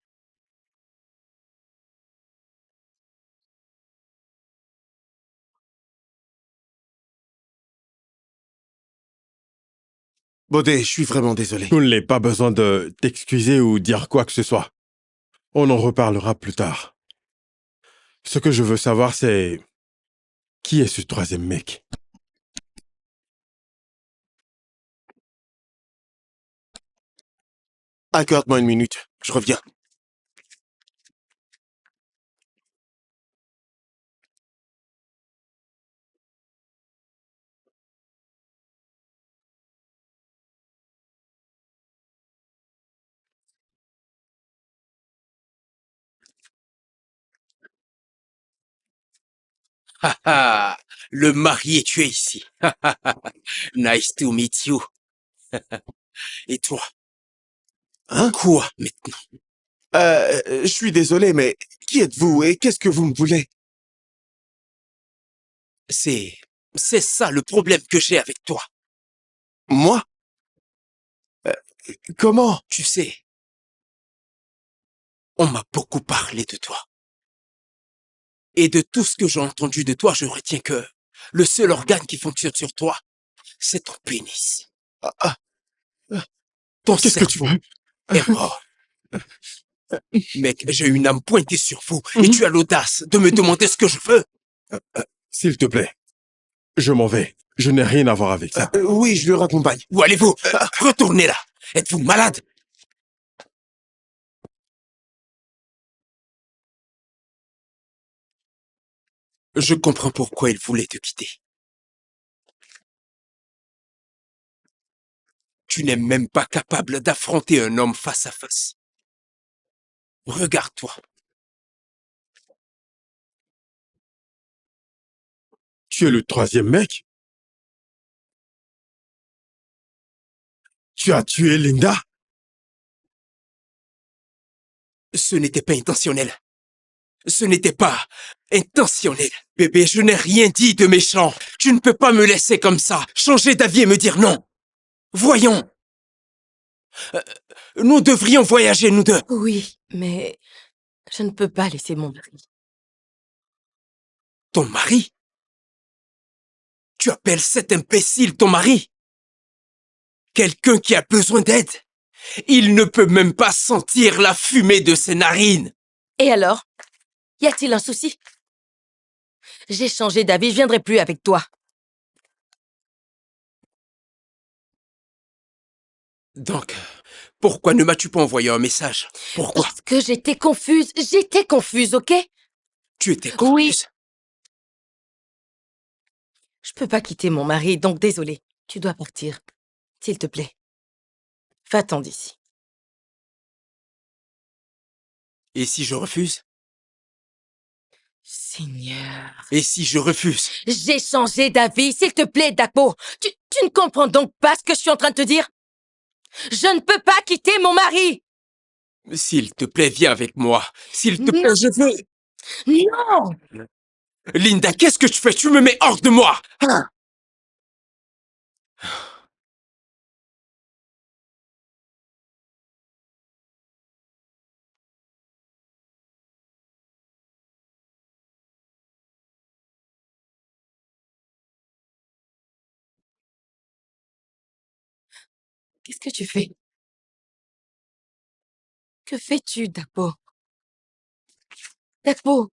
Baudet, je suis vraiment désolé. Kunle, pas besoin de t'excuser ou dire quoi que ce soit. On en reparlera plus tard. Ce que je veux savoir, c'est... Qui est ce troisième mec? Accorde-moi une minute, je reviens. Ah ah, le marié, tu es ici. Nice to meet you. Et toi, Hein? quoi maintenant? Je suis désolé, mais qui êtes-vous et qu'est-ce que vous me voulez? C'est... C'est ça le problème que j'ai avec toi. Moi? Comment? Tu sais, on m'a beaucoup parlé de toi. Et de tout ce que j'ai entendu de toi, je retiens que le seul organe qui fonctionne sur toi, c'est ton pénis. Ah, ah, Ton qu'est-ce que tu cerveau veux? est mort. Mec, j'ai une âme pointée sur vous et Mhm. tu as l'audace de me demander ce que je veux. S'il te plaît, je m'en vais. Je n'ai rien à voir avec ça. Oui, je le raccompagne. Où allez-vous? Retournez là. Êtes-vous malade? Je comprends pourquoi il voulait te quitter. Tu n'es même pas capable d'affronter un homme face à face. Regarde-toi. Tu es le troisième mec? Tu as tué Linda? Ce n'était pas intentionnel. Ce n'était pas intentionnel. Bébé, je n'ai rien dit de méchant. Tu ne peux pas me laisser comme ça, changer d'avis et me dire non. Voyons. Nous devrions voyager, nous deux. Oui, mais je ne peux pas laisser mon mari. Ton mari? Tu appelles cet imbécile ton mari? Quelqu'un qui a besoin d'aide? Il ne peut même pas sentir la fumée de ses narines. Et alors? Y a-t-il un souci? J'ai changé d'avis, je viendrai plus avec toi. Donc, pourquoi ne m'as-tu pas envoyé un message? Pourquoi? Parce que j'étais confuse, ok? Tu étais Oui. confuse. Je peux pas quitter mon mari, donc désolé. Tu dois partir. S'il te plaît. Va-t'en d'ici. Et si je refuse? Seigneur. Et si je refuse? J'ai changé d'avis, s'il te plaît, Dapo. Tu ne comprends donc pas ce que je suis en train de te dire? Je ne peux pas quitter mon mari! S'il te plaît, viens avec moi. S'il te plaît, Non. je veux... Non! Linda, qu'est-ce que tu fais? Tu me mets hors de moi! Qu'est-ce que tu fais? Que fais-tu, Dapo? Dapo,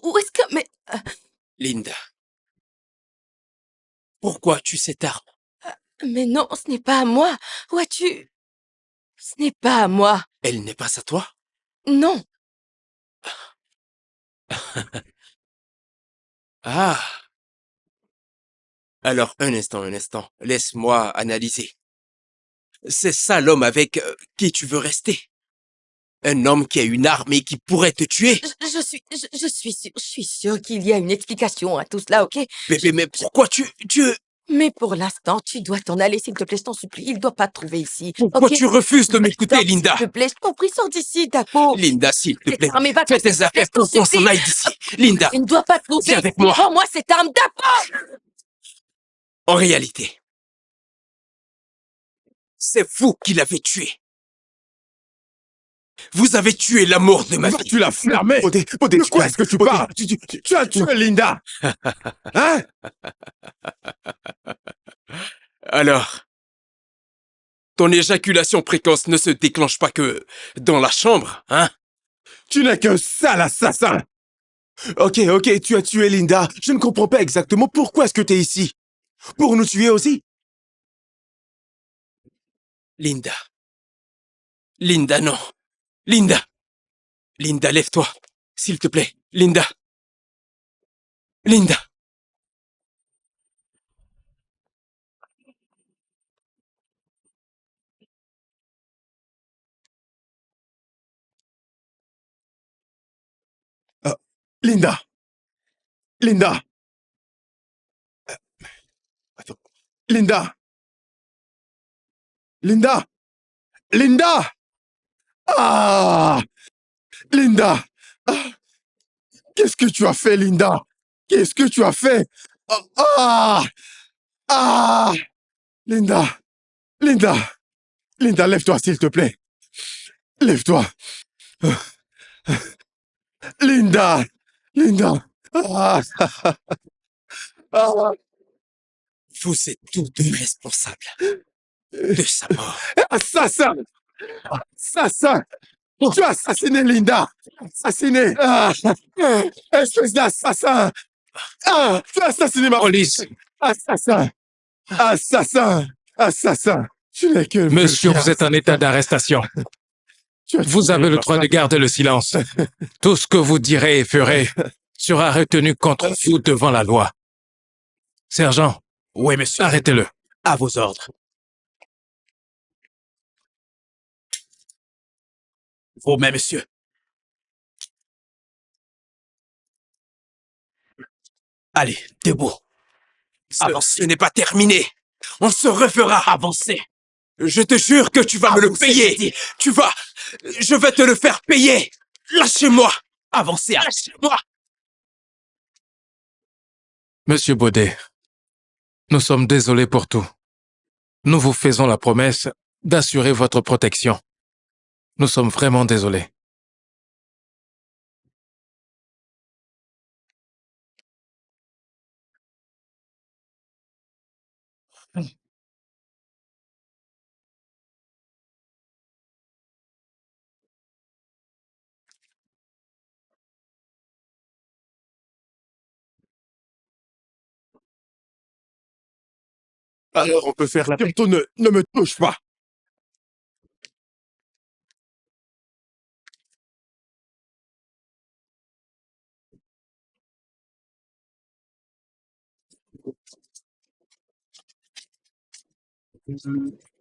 où est-ce que... Mais... Linda, pourquoi tu cette arme? mais non, ce n'est pas à moi. Où as-tu... Ce n'est pas à moi. Elle n'est pas à toi? Non. Ah. Alors, un instant. Laisse-moi analyser. C'est ça l'homme avec qui tu veux rester? Un homme qui a une arme et qui pourrait te tuer? Je suis sûre qu'il y a une explication à tout cela, ok? Bébé, mais pourquoi tu... Mais pour l'instant, tu dois t'en aller, s'il te plaît, je t'en supplie. Il ne doit pas te trouver ici. Pourquoi ok? tu refuses de m'écouter, Sors, Linda? s'il te plaît, je t'en prie, sors d'ici, Dapo. Linda, s'il te plaît, Prépare mes vacances, fais tes s'il te plaît, affaires je t'en pour qu'on s'en supplie. aille d'ici. Linda, Il ne doit pas trouver viens avec ici. moi. Rends-moi cette arme, Dapo! En réalité, c'est vous qui l'avez tué. Vous avez tué l'amour de ma vie. Tu l'as fermé. Bodé, De quoi est-ce que tu parles? Tu as tué Linda. Hein? Alors, ton éjaculation précoce ne se déclenche pas que dans la chambre, hein? Tu n'es qu'un sale assassin. Ok, tu as tué Linda. Je ne comprends pas exactement pourquoi est-ce que tu es ici. Pour nous tuer aussi? Linda. Linda, non. Linda. Linda, lève-toi. S'il te plaît. Linda. Linda. Linda. Linda. Attends. Linda. Linda. Linda. Ah! Linda. Ah! Qu'est-ce que tu as fait, Linda? Qu'est-ce que tu as fait? Ah! Ah! Ah! Linda. Linda. Linda, lève-toi, s'il te plaît. Lève-toi. Linda. Linda. Ah! Ah! Vous êtes tous deux responsables de sa mort. Assassin! Assassin! Tu as assassiné Linda! Assassiné! Ah! Espèce d'assassin! Ah! Tu as assassiné ma... Police, Assassin! Assassin! Assassin! Tu n'es que... monsieur, vous êtes en état d'arrestation. Vous avez le droit de garder le silence. Tout ce que vous direz et ferez sera retenu contre vous devant la loi. Sergent, Oui, monsieur. arrêtez-le. À vos ordres. Vous-même, monsieur. Allez, debout. Ce n'est pas terminé. On se refera. Avancer. Je te jure que tu vas me le payer. Tu vas... Je vais te le faire payer. Lâchez-moi. Avancez. Lâchez-moi. Monsieur Baudet, nous sommes désolés pour tout. Nous vous faisons la promesse d'assurer votre protection. Nous sommes vraiment désolés. Alors on peut faire la paix. Surtout ne me touche pas!